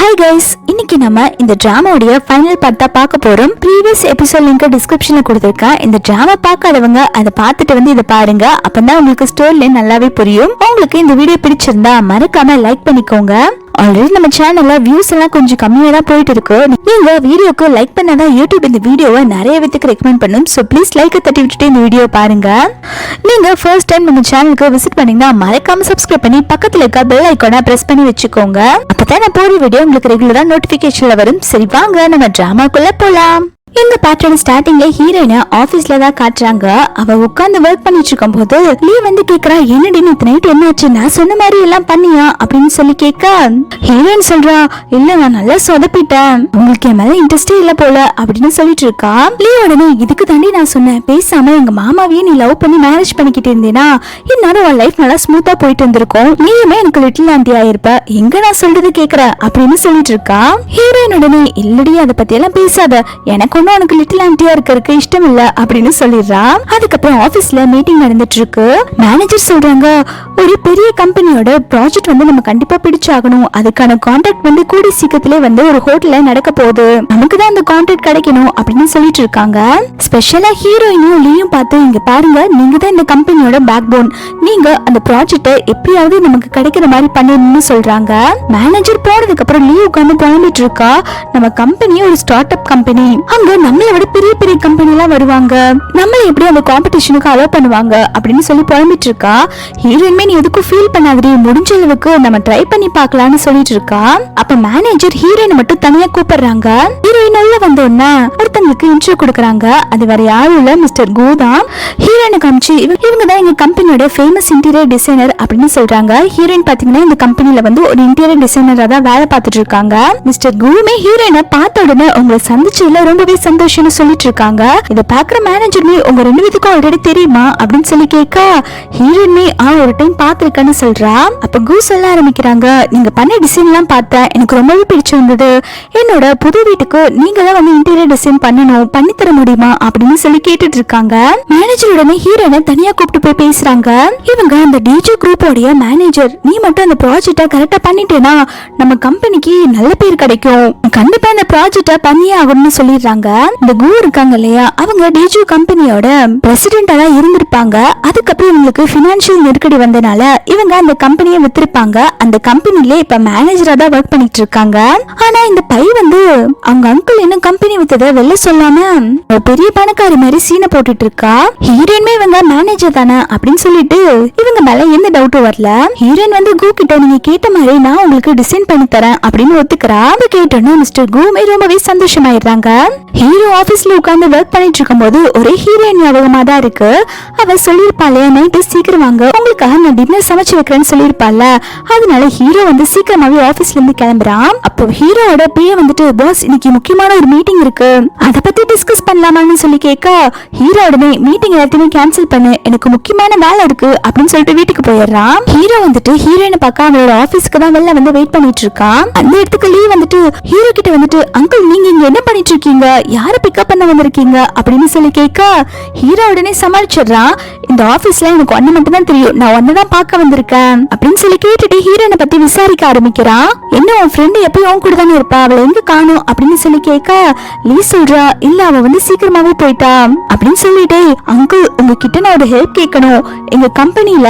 Hi guys, இன்னைக்கு நம்ம இந்த டிராமாவுடைய ஃபைனல் பார்ட் தான் பார்க்க போறோம். ப்ரீவியஸ் எபிசோட் லிங்க் டிஸ்கிரிப்ஷன்ல கொடுத்திருக்கேன். இந்த டிராமா பார்க்காதவங்க அதை பார்த்துட்டு இதை பாருங்க. அப்பதான் உங்களுக்கு ஸ்டோரி நல்லாவே புரியும். உங்களுக்கு இந்த வீடியோ பிடிச்சிருந்தா மறக்காம லைக் பண்ணிக்கோங்க. ஆல்ரெடி நம்ம சேனல்ல வியூஸ் எல்லாம் கொஞ்சம் கம்மியா தான் போயிட்டு இருக்கு. நீங்க வீடியோக்கு லைக் பண்ணாதான் யூடியூப் இந்த வீடியோவை நிறைய பேருக்கு ரெக்கமெண்ட் பண்ணும். சோ ப்ளீஸ் லைக் தட்டி விட்டுட்டு இந்த வீடியோ பாருங்க. நீங்க ஃபர்ஸ்ட் டைம் நம்ம சேனலுக்கு விசிட் பண்ணீங்கன்னா மறக்காம சப்ஸ்கிரைப் பண்ணி பக்கத்துல இருக்க பெல் ஐகானை பிரஸ் பண்ணி வச்சுக்கோங்க. அப்பதான் நான் போற வீடியோ உங்களுக்கு ரெகுலரா நோட்டிபிகேஷன்ல வரும். சரி வாங்க நம்ம டிராமாக்குள்ள போலாம். இந்த பேட்டர்ன் ஸ்டார்டிங்ல ஹீரோயின ஆபீஸ்ல தான் காட்டுறாங்க. அவ உட்கார்ந்து ஒர்க் பண்ணிட்டு இருக்கும் போது லீ கேக்குறா, என்னடி நேத்து நைட் என்னாச்சு, நான் சொன்ன மாதிரி எல்லாம் பண்ணியா அப்படின்னு சொல்லி கேட்க ஹீரோயின் சொல்றா, இல்ல நான் நல்லா சொதப்பிட்டேன், உங்களுக்கு என் மேல இன்ட்ரெஸ்டே இல்ல போல அப்படின்னு சொல்லிட்டு இருக்கா. லீ உடனே இதுக்கு தாண்டி நான் சொன்னேன், பேசாம எங்க மாமாவையே நீ லவ் பண்ணி மேரேஜ் பண்ணிக்கிட்டு இருந்தேனா இன்னொரு உன் லைஃப் நல்லா ஸ்மூத்தா போயிட்டு இருந்திருக்கும், நீயுமே எனக்கு லிட்டில் ஆண்டி ஆயிருப்ப, எங்க நான் சொல்றது கேக்குற அப்படின்னு சொல்லிட்டு இருக்கா. ஹீரோயின் உடனே இல்லடி அதை பத்தி எல்லாம் பேசாத, எனக்கு உனக்கு லிட்டில் ஆண்டியா இருக்கிறதுக்கு இஷ்டம் இல்ல அப்படின்னு சொல்லிடுறா. அதுக்கப்புறம் ஆபீஸ்ல மீட்டிங் நடந்துட்டு இருக்கு. மேனேஜர் சொல்றாங்க, ஒரு பெரிய கம்பெனியோட ப்ராஜெக்ட் நம்ம கண்டிப்பா பிடிச்சாகணும், அதுக்கான கான்ட்ராக்ட் கூடி சீக்கிரத்திலே ஒரு ஹோட்டல்ல நடக்க போகுது, நமக்கு தான் அந்த கான்ட்ராக்ட் கிடைக்கணும் அப்படின்னு சொல்லிட்டு இருக்காங்க. ஸ்பெஷலா ஹீரோயினும் லீயும் பார்த்து, இங்க பாருங்க, நீங்க தான் இந்த கம்பெனியோட பேக் போன், நீங்க அந்த ப்ராஜெக்ட்டை எப்படியாவது நமக்கு கிடைக்கிற மாதிரி பண்ணிடணும்னு சொல்றாங்க. மேனேஜர் போனதுக்கு அப்புறம் லீ உட்கார்ந்து புலம்பிட்டு இருக்கா, நம்ம கம்பெனி ஒரு ஸ்டார்ட் அப் கம்பெனி, அங்க நம்மளை விட பெரிய பெரிய கம்பெனி எல்லாம் வருவாங்க, நம்மள எப்படி அந்த காம்படிஷனுக்கு அலோ பண்ணுவாங்க அப்படின்னு சொல்லி புலம்பிட்டு இருக்கா. ஹீரோயின்மே நீ எதுக்கும் ஃபீல் பண்ணாதே, முடிஞ்ச அளவுக்கு நம்ம ட்ரை பண்ணி பார்க்கலாம்னு சொல்லிட்டு இருக்கா. அப்ப மேனேஜர் ஹீரோயினை மட்டும் தனியா கூப்பிடுறாங்க. ஹீரோயின் உள்ள வந்த உடனே ஒருத்தங்களுக்கு இன்ட்ரோ கொடுக்கறாங்க. அது வேற யாரும் இல்ல, மிஸ்டர் கு தான். ஹீரோயினை காமிச்சு இவங்க தான் எங்க கம்பெனியோட ஃபேமஸ் இன்டீரியர் டிசைனர் அப்படின்னு சொல்றாங்க. ஹீரோயின் பாத்தீங்கன்னா இந்த கம்பெனில ஒரு இன்டீரியர் டிசைனரா தான் வேலை பார்த்துட்டு இருக்காங்க. மிஸ்டர் குமே ஹீரோயினை பார்த்த உடனே உங்களை சந்திச்சதுல ரொம்பவே சந்தோஷம்னு சொல்லிட்டு இருக்காங்க. இத பாக்குற மேனேஜர்மே உங்க ரெண்டு பேத்துக்கும் ஆல்ரெடி தெரியுமா அப்படின்னு சொல்லி கேட்க ஹீரோயின்மே ஒரு டைம் பாத்திருக்கேன்னு சொல்றா. அப்ப கு சொல்ல ஆரம்பிக்கிறாங்க, நீங்க பண்ண டிசைன் எல்லாம் பார்த்தேன், எனக்கு ரொம்பவே பிடிச்சிருந்தது, என்னோட புது வீட்டுக்கு நீங்க தான் இன்டீரியர் டிசைன் பண்ணணும், பண்ணி தர முடியுமா அப்படின்னு சொல்லி கேட்டுட்டு இருக்காங்க. மேனேஜர் உடனே ஹீரோயினை தனியா கூப்பிட்டு போய் பேசுறாங்க. இவங்க அந்த டிஜே குரூப்போடைய மேனேஜர், நீ மட்டும் அந்த ப்ராஜெக்ட கரெக்டா பண்ணிட்டேனா நம்ம கம்பெனிக்கு நல்ல பேர் கிடைக்கும், கண்டிப்பா இந்த ப்ராஜெக்ட பண்ணியே ஆகணும்னு சொல்லிடுறாங்க. இந்த கு இருக்காங்க இல்லையா, அவங்க டிஜே கம்பெனியோட பிரசிடென்டா தான் இருந்திருப்பாங்க. அதுக்கப்புறம் இவங்களுக்கு பினான்சியல் நெருக்கடி வந்தனால இவங்க அந்த கம்பெனியை வித்திருப்பாங்க. அந்த கம்பெனிலே இப்ப மேனேஜரா தான் ஒர்க் பண்ணிட்டு இருக்காங்க. ஆனா இந்த பை அவங்க அங்கிள் இன்னும் கம்பெனி வித்ததை வெளில சொல்லாம ஒரு பெரிய பணக்காரி மாதிரி சீனை போட்டுட்டு இருக்கா. ஹீரோயின்மே இவங்க மேனேஜர் தானே அப்படின்னு சொல்லிட்டு இவங்க மேல எந்த டவுட்டும் வரல. ஹீரோயின் கு கிட்ட நீங்க கேட்ட மாதிரி நான் உங்களுக்கு டிசைன் பண்ணி தரேன் அப்படின்னு ஒத்துக்கிறா. அது கேட்டோன்னா மிஸ்டர் குமே ரொம்பவே சந்தோஷமாயிடுறாங்க. ஹீரோ ஆபீஸ்ல உட்கார்ந்து ஒர்க் பண்ணிட்டு இருக்கும் போது ஒரே ஹீரோயின் ஞாபகமா தான் இருக்கு. அவ சொல்லிருப்பாளே, நைட்டு சீக்கிரம் வாங்க, உங்களுக்காக நான் டின்னர் சமைச்சு வைக்கிறேன்னு சொல்லிருப்பால, அதனால ஹீரோ சீக்கிரமாவே ஆபீஸ்ல இருந்து கிளம்புறான். அப்போ ஹீரோவோட பேய பாஸ் இன்னைக்கு முக்கியமான ஒரு மீட்டிங் இருக்கு, அத பத்தி டிஸ்கஸ் பண்ணலாமான்னு சொல்லி கேட்க ஹீரோ உடனே மீட்டிங் எல்லாத்தையுமே கேன்சல் பண்ணு, எனக்கு முக்கியமான வேலை இருக்கு அப்படின்னு சொல்லிட்டு வீட்டுக்கு போயிடுறான். ஹீரோ ஹீரோயினை பார்க்க அவனோட ஆபீஸ்க்கு தான் வெளில வெயிட் பண்ணிட்டு இருக்கான். அந்த இடத்துக்கு லீ ஹீரோ கிட்ட அங்கிள் நீங்க இங்க என்ன பண்ணிட்டு இருக்கீங்க, யார பிக்கப் பண்ண வந்திருக்கீங்க அப்படின்னு சொல்லி கேட்க ஹீரோ உடனே சமாளிச்சிடுறான், இந்த ஆபீஸ்ல எனக்கு ஒண்ணு மட்டும் தான் தெரியும், நான் ஒன்னதான் பார்க்க வந்திருக்கேன் அப்படின்னு சொல்லி கேட்டுட்டு ஹீரோனை பத்தி விசாரிக்க ஆரம்பிக்கிறான். என்ன உன் ஃப்ரெண்டு எப்பயும் உன் கூட தானே இருப்பா, அவளை எங்க காணும் அப்படின்னு சொல்லி கேட்க லீ சொல்றா, இல்ல அவ சீக்கிரமாவே போயிட்டா அப்படின்னு சொல்லிட்டு, அங்கிள் உங்ககிட்ட நான் ஒரு ஹெல்ப் கேட்கணும், எங்க கம்பெனில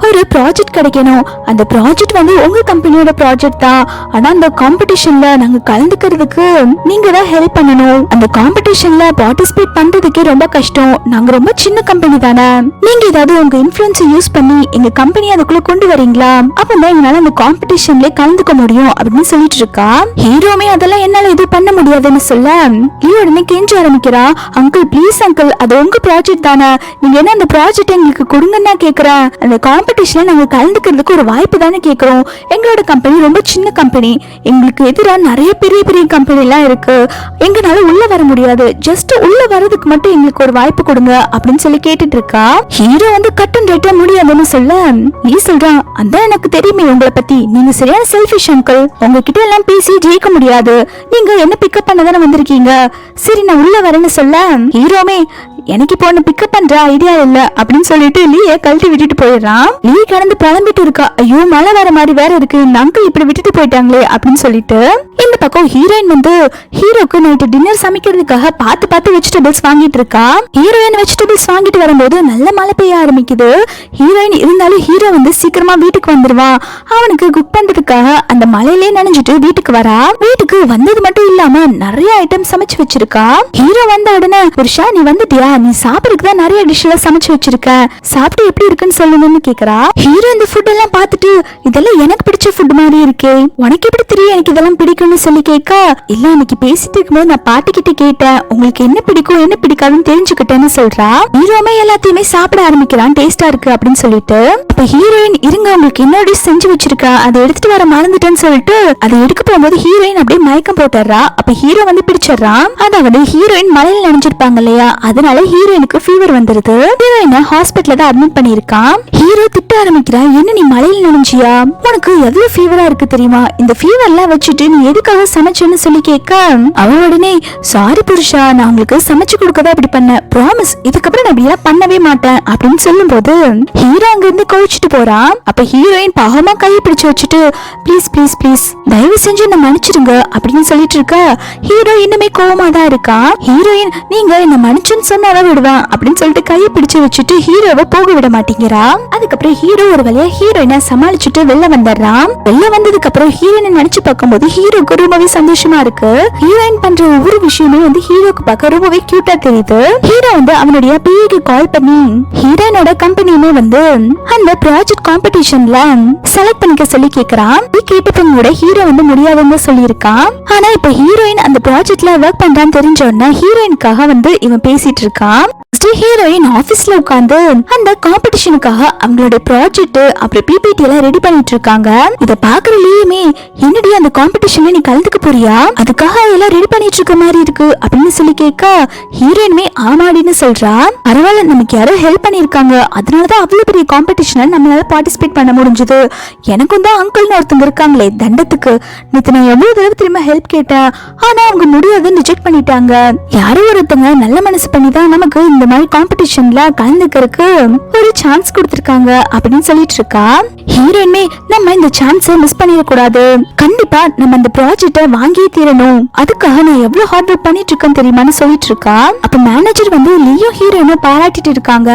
ஒரு ப்ராஜெக்ட் கிடைக்கணும், அந்த ப்ராஜெக்ட் உங்க கம்பெனியோட ப்ராஜெக்ட் தான், ஆனா அந்த காம்படிஷன்ல நாங்க கலந்துக்கிறதுக்கு நீங்க தான் ஹெல்ப் பண்ணணும், அந்த காம்படிஷன்ல பார்ட்டிசிபேட் பண்றதுக்கே ரொம்ப கஷ்டம், நாங்க ரொம்ப சின்ன கம்பெனி தானே, நீங்க ஏதாவது உங்க இன்ஃப்ளூயன்ஸ் யூஸ் பண்ணி எங்க கம்பெனி அதுக்குள்ள கொண்டு வரீங்களா, அப்பதான் எங்களால அந்த காம்படிஷன்ல கலந்துக்க முடியும் அப்படின்னு சொல்லிட்டு இருக்கா. ஹீரோமே அதெல்லாம் என்னால எதுவும் பண்ண முடியாதுன்னு சொல்ல உடனே கெஞ்ச ஆரம்பிக்கிறா, அங்கிள் ப்ளீஸ் அங்கிள், அது உங்க ப்ராஜெக்ட் தானே, நீங்க என்ன அந்த ப்ராஜெக்ட் எங்களுக்கு கொடுங்கன்னா கேக்குறேன், அந்த காம்படிஷன்ல நாங்க கலந்துக்கிறதுக்கு ஒரு வாய்ப்பு தானே கேக்குறோம், எங்களோட கம்பெனி ரொம்ப சின்ன கம்பெனி, எங்களுக்கு எதிராக நிறைய பெரிய பெரிய கம்பெனி எல்லாம் இருக்கு, எங்கனால உள்ள வர முடியாது, ஜஸ்ட் உள்ள வரதுக்கு மட்டும் எங்களுக்கு ஒரு வாய்ப்பு கொடுங்க அப்படின்னு சொல்லி கேட்டுட்டு இருக்கா. ஹீரோ கட்டன் ரேட்டா முடியாதுன்னு சொல்ல நீ சொல்றான், அதான் எனக்கு தெரியுமே உங்களை பத்தி, நீங்க சரியான செல்ஃபிஷ் அங்கிள், உங்ககிட்ட எல்லாம் பேசி ஜெயிக்க முடியாது, நீங்க என்ன பிக்கப் பண்ணதானே வந்திருக்கீங்க, சரி நான் உள்ள வரேன்னு சொல்ல ஹீரோமே எனக்கு இப்போ ஒன்னு பிக்கப் பண்ற ஐடியா இல்ல அப்படின்னு சொல்லிட்டு லீய கழட்டி விட்டுட்டு போயிடுறான். லீ கடந்து புலம்பிட்டு இருக்கா, ஐயோ மழை வர மாதிரி வேற இருக்கு, இந்த அங்கிள் இப்படி விட்டுட்டு போயிட்டாங்களே அப்படின்னு சொல்லிட்டு இந்த பக்கம் ஹீரோயின் வந்து ஹீரோக்கு நைட்டு டின்னர் சமைக்கிறதுக்காக பார்த்து வெஜிடபிள்ஸ் வாங்கிட்டு இருக்கா. ஹீரோயின் வெஜிடபிள்ஸ் வாங்கிட்டு வரும்போது நல்ல மழை பெய்ய ஆரம்பிக்குது. ஹீரோயின் இருந்தாலும் ஹீரோ வந்து சீக்கிரமா வீட்டுக்கு வந்துருவான். அவனுக்கு குக் பண்றதுக்காக அந்த மழையிலே நனைஞ்சிட்டு வீட்டுக்கு வரா. வீட்டுக்கு வந்தது மட்டும் இல்லாம நிறைய ஐட்டம் சமைச்சு வச்சிருக்கா. ஹீரோ வந்த உடனே புருஷா நீ வந்துட்டியா, நீ சாப்பிடுறதுக்கு தான் நிறைய டிஷ் எல்லாம் சமைச்சு வச்சிருக்க, சாப்பிட்டு எப்படி இருக்குன்னு சொல்லுங்கன்னு கேக்குறா. ஹீரோ இந்த ஃபுட் எல்லாம் பார்த்துட்டு இதெல்லாம் எனக்கு பிடிச்ச ஃபுட் மாதிரி இருக்கே, உனக்கு எப்படி தெரியும் எனக்கு இதெல்லாம் பிடிக்கும்னு சொல்லி கேட்க, இல்ல இன்னைக்கு பேசிட்டு இருக்கும்போது நான் பாட்டி கிட்ட கேட்டேன், உங்களுக்கு என்ன பிடிக்கும் என்ன பிடிக்காதுன்னு தெரிஞ்சுக்கிட்டேன்னு சொல்றா. ஹீரோமே எல்லாத்தையுமே சாப்பிட ஆரம்பிக்கிறான் டேஸ்டா இருக்கு அப்படின்னு சொல்லிட்டு. அப்ப ஹீரோயின் இருங்க உங்களுக்கு என்ன டிஷ் செஞ்சு வச்சிருக்கா, அதை எடுத்துட்டு வர மறந்துட்டேன்னு சொல்லிட்டு அதை எடுக்க போகும்போது ஹீரோயின் அப்படியே மயக்கம் போட்டுறா. அப்ப ஹீரோ வந்து பிடிச்சிடறான். அதாவது ஹீரோயின் மலையில நினைச்சிருப்பாங்க இல்லையா, அதனால ஹீரோயினுக்கு ஃபீவர் வந்துருது. ஹீரோயினை ஹாஸ்பிட்டல்ல தான் அட்மிட் பண்ணிருக்கான். ஹீரோ திட்ட ஆரம்பிக்கிறான், என்ன நீ மலையில நினைச்சியா, உனக்கு எவ்வளவு ஃபீவரா இருக்கு தெரியுமா, இந்த ஃபீவர்லாம் வச்சுட்டு நீ எதுக்காக சமைச்சேன்னு சொல்லி கேட்க, அவன் உடனே சாரி புருஷா நான் உங்களுக்கு சமைச்சு கொடுக்கதான் இப்படி பண்ண, ப்ராமிஸ் இதுக்கப்புறம் நான் இப்படி பண்ணவே மாட்டேன் அப்படின்னு சொல்லும் போது ஹீரோ அங்க இருந்து கோவிச்சுட்டு போறான். அப்ப ஹீரோயின் பாவமா கையை பிடிச்சு வச்சுட்டு ப்ளீஸ் ப்ளீஸ் ப்ளீஸ் தயவு செஞ்சு என்ன மன்னிச்சிடுங்க அப்படின்னு சொல்லிட்டு இருக்க. ஹீரோ இன்னுமே கோவமா தான் இருக்கான். ஹீரோயின் நீங்க என்ன மன்னிச்சுன்னு சொன்னாதான் விடுவேன் அப்படின்னு சொல்லிட்டு கையை பிடிச்சு வச்சுட்டு ஹீரோவை போக விட மாட்டேங்கிறா. அதுக்கப்புறம் ஹீரோ ஒரு வழியா ஹீரோயினை சமாளிச்சுட்டு வெளில வந்துடுறான். வெளில வந்ததுக்கு அப்புறம் ஹீரோயினை நினைச்சு பார்க்கும்போது ஹீரோக்கு ரொம்பவே சந்தோஷமா இருக்கு. ஹீரோயின் பண்ற ஒவ்வொரு விஷயமே வந்து ஹீரோக்கு பார்க்க ரொம்பவே கியூட்டா தெரியுது. ஹீரோ வந்து அவனுடைய பிஏக்கு கால் பண்ணி ஹீரோயினோட கம்பெனியுமே வந்து அந்த ப்ராஜெக்ட் காம்படிஷன்ல செலக்ட் பண்ணிக்க சொல்லி கேக்குறான். கேட்டப்பங்களோட ஹீரோ வந்து முடியாதுன்னு சொல்லியிருக்கான். ஆனா இப்ப ஹீரோயின் அந்த ப்ராஜெக்ட்ல ஒர்க் பண்றான்னு தெரிஞ்ச உடனே ஹீரோயினுக்காக வந்து இவன் பேசிட்டு இருக்கான். ஹீரோயின் ஆபீஸ்ல உட்கார்ந்து அந்த காம்படிஷனுக்காக அவங்களோட ப்ராஜெக்ட் அப்புறம் பிபிடி எல்லாம் ரெடி பண்ணிட்டு இருக்காங்க. இத பாக்குறதுலயுமே என்னடி அந்த காம்படிஷன்ல நீ கலந்துக்க போறியா, அதுக்காக எல்லாம் ரெடி பண்ணிட்டு இருக்க மாதிரி இருக்கு அப்படின்னு சொல்லி கேட்க ஹீரோயினுமே ஆமாடின்னு சொல்றா. பரவாயில்ல நமக்கு யாரோ ஹெல்ப் பண்ணிருக்காங்க, அதனாலதான் அவ்வளவு பெரிய காம்படிஷன்ல நம்மளால பார்ட்டிசிபேட் பண்ண முடிஞ்சது. எனக்கும் தான் அங்கிள்னு ஒருத்தங்க இருக்காங்களே தண்டத்துக்கு, நேத்து நான் எவ்வளவு தடவை திரும்ப ஹெல்ப் கேட்டேன், ஆனா அவங்க முடியாதுன்னு ரிஜெக்ட் பண்ணிட்டாங்க. யாரோ ஒருத்தங்க நல்ல மனசு பண்ணி தான் நமக்கு இந்த மாதிரி காம்படிஷன்ல கலந்துக்கிறதுக்கு ஒரு சான்ஸ் கொடுத்திருக்காங்க அப்படின்னு சொல்லிட்டு இருக்கா. ஹீரோயின்மே நம்ம இந்த சான்ஸை மிஸ் பண்ணிட கூடாது, கண்டிப்பா நம்ம இந்த ப்ராஜெக்ட வாங்கியே தீரணும், அதுக்காக நான் எவ்வளவு ஹார்ட் ஒர்க் பண்ணிட்டு இருக்கேன்னு தெரியுமான்னு சொல்லிட்டு இருக்கா. அப்ப மேனேஜர் வந்து லியோ ஹீரோயினை பாராட்டிட்டு இருக்காங்க.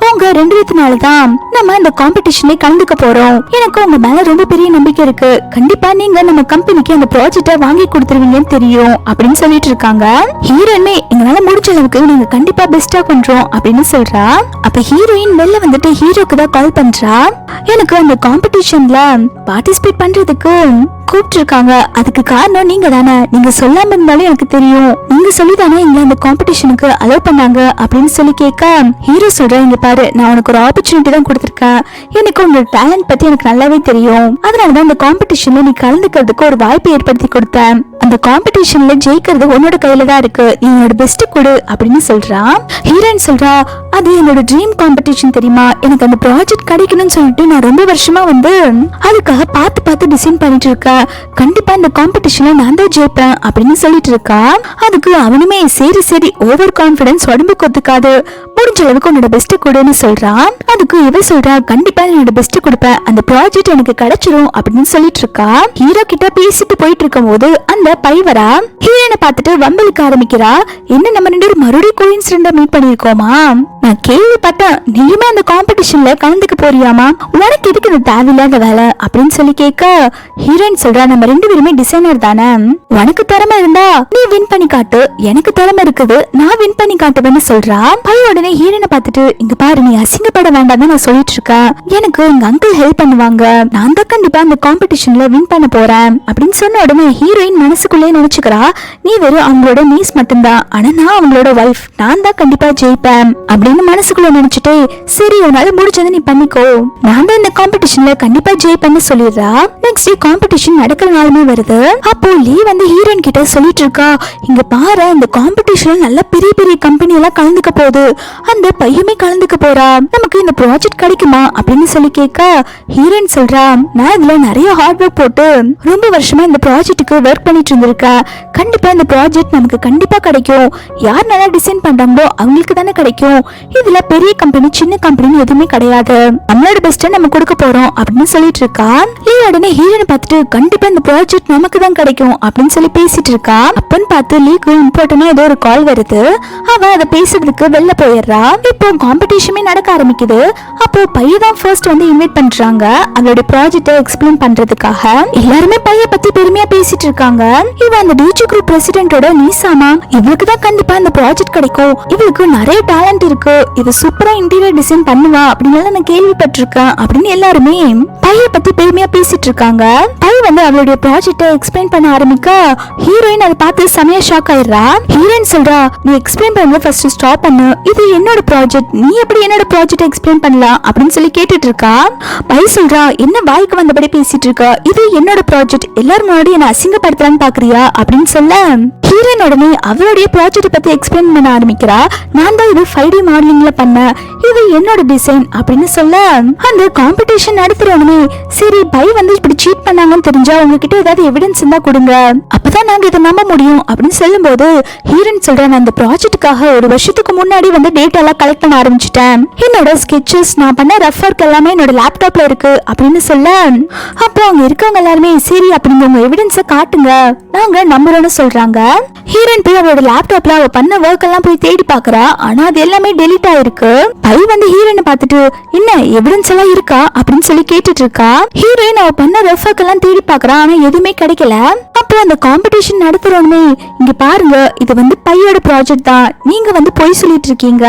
உங்க 2 பேத்துனால தான் நம்ம இந்த காம்படிஷன்ல கலந்துக்க போறோம், எனக்கு உங்க மேல ரொம்ப பெரிய நம்பிக்கை இருக்கு, கண்டிப்பா நீங்க நம்ம கம்பெனிக்கு அந்த ப்ராஜெக்ட வாங்கி கொடுத்துருவீங்கன்னு தெரியும் அப்படின்னு சொல்லிட்டு இருக்காங்க. ஹீரோயின்மே எங்களால முடிஞ்ச அளவுக்கு நீங்க கண்டிப்பா பெஸ்டா பண்றோம் அப்படின்னு சொல்றா. அப்ப ஹீரோயின் வெளில வந்துட்டு ஹீரோக்கு தான் கால் பண்றா. எனக்கு அந்த காம்படிஷன்ல பார்ட்டிசிபேட் பண்றதுக்கு கூப்பிட்டு இருக்காங்க, அதுக்கு காரணம் நீங்க தானே, நீங்க சொல்லாம இருந்தாலும் எனக்கு தெரியும், நீங்க சொல்லிதானே எங்களை அந்த காம்படிஷனுக்கு அலோவ் பண்ணாங்க அப்படின்னு சொல்லி கேட்க ஹீரோ சொல்றேன், இங்க பாரு நான் உனக்கு ஒரு ஆப்பர்ச்சுனிட்டி தான் கொடுத்திருக்கேன், எனக்கு உன்னோட டேலண்ட் பத்தி எனக்கு நல்லாவே தெரியும், அதனாலதான் அந்த காம்படிஷன்ல நீ கலந்துக்கிறதுக்கு ஒரு வாய்ப்பை ஏற்படுத்தி கொடுத்தேன், அந்த காம்படிஷன்ல ஜெயிக்கிறது உன்னோட கையில தான் இருக்கு, நீ உன்னோட பெஸ்ட் கொடு அப்படின்னு சொல்றா. ஹீரோயின் சொல்றா, அது என்னோட ட்ரீம் காம்படிஷன் தெரியுமா, எனக்கு அந்த ப்ராஜெக்ட் கிடைக்கணும்னு சொல்லிட்டு நான் ரொம்ப வருஷமா வந்து அதுக்காக பார்த்து டிசைன் பண்ணிட்டு இருக்கேன், கண்டிப்பா இந்த காம்படிஷன்ல நான் தான் ஜெயிப்பேன் அப்படின்னு சொல்லிட்டு இருக்கா. அதுக்கு அவனுமே சரி ஓவர் கான்பிடன்ஸ் உடம்புக்கு ஒத்துக்காது, முடிஞ்ச அளவுக்கு உன்னோட பெஸ்ட் கொடுன்னு சொல்றான். அதுக்கு இவ சொல்றா, கண்டிப்பா என்னோட பெஸ்ட் கொடுப்பேன், அந்த ப்ராஜெக்ட் எனக்கு கிடைச்சிரும் அப்படின்னு சொல்லிட்டு இருக்கா. ஹீரோ கிட்ட பேசிட்டு போயிட்டு இருக்கும் போது அந்த பைவரா ஹீரோனை பார்த்துட்டு வம்பலுக்கு ஆரம்பிக்கிறா. என்ன நம்ம 2 பேரும் மறுபடியும் கோயின்சிடென்டா மீட் பண்ணிருக்கோமா, நான் கேள்விப்பட்டேன் நீயுமே அந்த காம்படிஷன்ல கலந்துக்க போறியாமா, உனக்கு எதுக்கு இந்த தேவையில்லாத வேலை அப்படின்னு சொல்லி கேட்க ஹீரோயின் சொல்றா, நம்ம 2 பேருமே டிசைனர் தானே, உனக்கு திறமை இருந்தா நீ வின் பண்ணி காட்டு, எனக்கு திறமை இருக்குது நான் வின் பண்ணி காட்டுவேன்னு சொல்றா. பையன் உடனே ஹீரோனை பார்த்துட்டு, இங்க பாரு நீ அசிங்கப்பட வேண்டாம் நான் சொல்லிட்டு இருக்கேன், எனக்கு எங்க அங்கிள் ஹெல்ப் பண்ணுவாங்க, நான் தான் கண்டிப்பா அந்த காம்படிஷன்ல வின் பண்ண போறேன் அப்படின்னு சொன்ன உடனே ஹீரோயின் மனசுக்குள்ளே நினைச்சுக்கிறா, நீ வெறும் அவங்களோட நீஸ் மட்டும்தான், ஆனா நான் அவங்களோட வைஃப், நான் தான் கண்டிப்பா ஜெயிப்பேன் அப்படின்னு மனசுக்குள்ள நினைச்சிட்டு, சரி உன்னால முடிஞ்சதை நீ பண்ணிக்கோ, நான் தான் இந்த காம்படிஷன்ல கண்டிப்பா ஜெயிப்பேன்னு சொல்லிடுறா. நெக்ஸ்ட் டே காம்படிஷன் நடக்கிற நாளுமே வருது. அப்போ லீ வந்து ஹீரோயின் கிட்ட சொல்லிட்டு இருக்கா, இங்க பாரு இந்த காம்படிஷன்ல நல்ல பெரிய கம்பெனி எல்லாம் கலந்துக்க போகுது, அந்த பையமே கலந்துக்க போறா, நமக்கு இந்த ப்ராஜெக்ட் கிடைக்குமா அப்படின்னு சொல்லி கேட்க ஹீரோயின் சொல்றா, நான் இதுல நிறைய ஹார்ட் ஒர்க் போட்டு ரொம்ப வருஷமா இந்த ப்ராஜெக்ட்டுக்கு ஒர்க் பண்ணிட்டு இருந்திருக்கேன், கண்டிப்பா கண்டிப்பா இந்த ப்ராஜெக்ட் நமக்கு கண்டிப்பா கிடைக்கும். யார் நல்லா டிசைன் பண்றாங்களோ அவங்களுக்கு தானே கிடைக்கும். இதுல பெரிய கம்பெனி சின்ன கம்பெனி எதுவுமே கிடையாது. நம்மளோட பெஸ்ட்டை நம்ம கொடுக்க போறோம் அப்படின்னு சொல்லிட்டு இருக்கா. லீ உடனே ஹீரோனை பார்த்துட்டு கண்டிப்பா இந்த ப்ராஜெக்ட் நமக்கு தான் கிடைக்கும் அப்படின்னு சொல்லி பேசிட்டு இருக்கா. அப்பன்னு பார்த்து லீக்கு இம்பார்ட்டன்டா ஏதோ ஒரு கால் வருது. அவ அதை பேசுறதுக்கு வெளில போயிடுறா. இப்போ காம்படிஷனே நடக்க ஆரம்பிக்குது. அப்போ பையதான் ஃபர்ஸ்ட் வந்து இன்வைட் பண்றாங்க அவளோட ப்ராஜெக்ட்டை எக்ஸ்பிளைன் பண்றதுக்காக. எல்லாருமே பைய பத்தி பெருமையா பேசிட்டு இருக்காங்க. இவ அந்த டிஜி குரூப் பிரசிடென்ட்டோட நீசாமா, இவளுக்கு தான் கண்டிப்பா இந்த ப்ராஜெக்ட் கிடைக்கும். இவளுக்கு நிறைய டேலண்ட் இருக்கு. இது சூப்பரா இன்டீரியர் டிசைன் பண்ணுவா அப்படின்னு நான் கேள்விப்பட்டிருக்கேன் அப்படின்னு எல்லாருமே பைய பத்தி பெருமையா பேசிட்டு இருக்காங்க. பை வந்து அவளுடைய ப்ராஜெக்ட்டை எக்ஸ்பிளைன் பண்ண ஆரம்பிக்க ஹீரோயின் அதை பார்த்து செமையா ஷாக் ஆயிடுறா. ஹீரோயின் சொல்றா, நீ எக்ஸ்பிளைன் பண்ண ஃபர்ஸ்ட் ஸ்டாப் பண்ணு. இது என்னோட ப்ராஜெக்ட், நீ எப்படி என்னோட ப்ராஜெக்ட் எக்ஸ்பிளைன் பண்ணலாம் அப்படின்னு சொல்லி கேட்டுட்டு இருக்கா. பை சொல்றா, என்ன வாய்க்கு வந்தபடி பேசிட்டு இருக்க, இது என்னோட ப்ராஜெக்ட், எல்லாரும் முன்னாடி என்ன அசிங்கப்படுத்தலான்னு பாக்குறியா அப்படின்னு சொல்ல ஹீரோயின் உடனே அவளுடைய ப்ராஜெக்ட் பத்தி எக்ஸ்பிளைன் பண்ண ஆரம்பிக்கிறா. நான் தான் இது 5D மாடலிங்ல பண்ணேன், இது என்னோட டிசைன் அப்படின்னு சொல்ல அந்த காம்படிஷன் நடத்துறவனே சரி பை வந்து இப்படி சீட் பண்ணாங்கன்னு தெரிஞ்சா உங்ககிட்ட ஏதாவது எவிடன்ஸ் இருந்தா கொடுங்க, அப்பதான் நாங்க இதை நம்ப முடியும் அப்படின்னு சொல்லும் போது ஹீரோயின் சொல்றேன், நான் இந்த ப்ராஜெக்டுக்காக ஒரு வருஷத்துக்கு முன்னாடி வந்து டேட்டா எல்லாம் கலெக்ட் பண்ண ஆரம்பிச்சிட்டேன். என்னோட ஸ்கெட்சஸ் நான் பண்ண ரஃப் ஒர்க் எல்லாமே என்னோட லேப்டாப்ல இருக்கு அப்படின்னு சொல்ல அப்போ அவங்க இருக்கவங்க எல்லாருமே சரி அப்படிங்க உங்க எவிடன்ஸை காட்டுங்க நாங்க நம்புறோம்னு சொல்றாங்க. ஹீரோயின் போய் அவளோட லேப்டாப்ல அவ பண்ண ஒர்க் எல்லாம் போய் தேடி பாக்குறா. ஆனா அது எல்லாமே டெலீட் ஆயிருக்கு. பை வந்து ஹீரோயினை பார்த்துட்டு என்ன எவிடன்ஸ் எல்லாம் இருக்கா அப்படின்னு சொல்லி கேட்டுட்டு இருக்கா. ஹீரோயின் அவ பண்ண ரஃப் ஒர்க் எல்லாம் தேடி பாக்குறா. ஆனா எதுவுமே கிடைக்கல. அப்போ அந்த காம்படிஷன் நடத்துறோமே, இங்க பாருங்க இது வந்து பையோட ப்ராஜெக்ட் தான், நீங்க வந்து பொய் சொல்லிட்டு இருக்கீங்க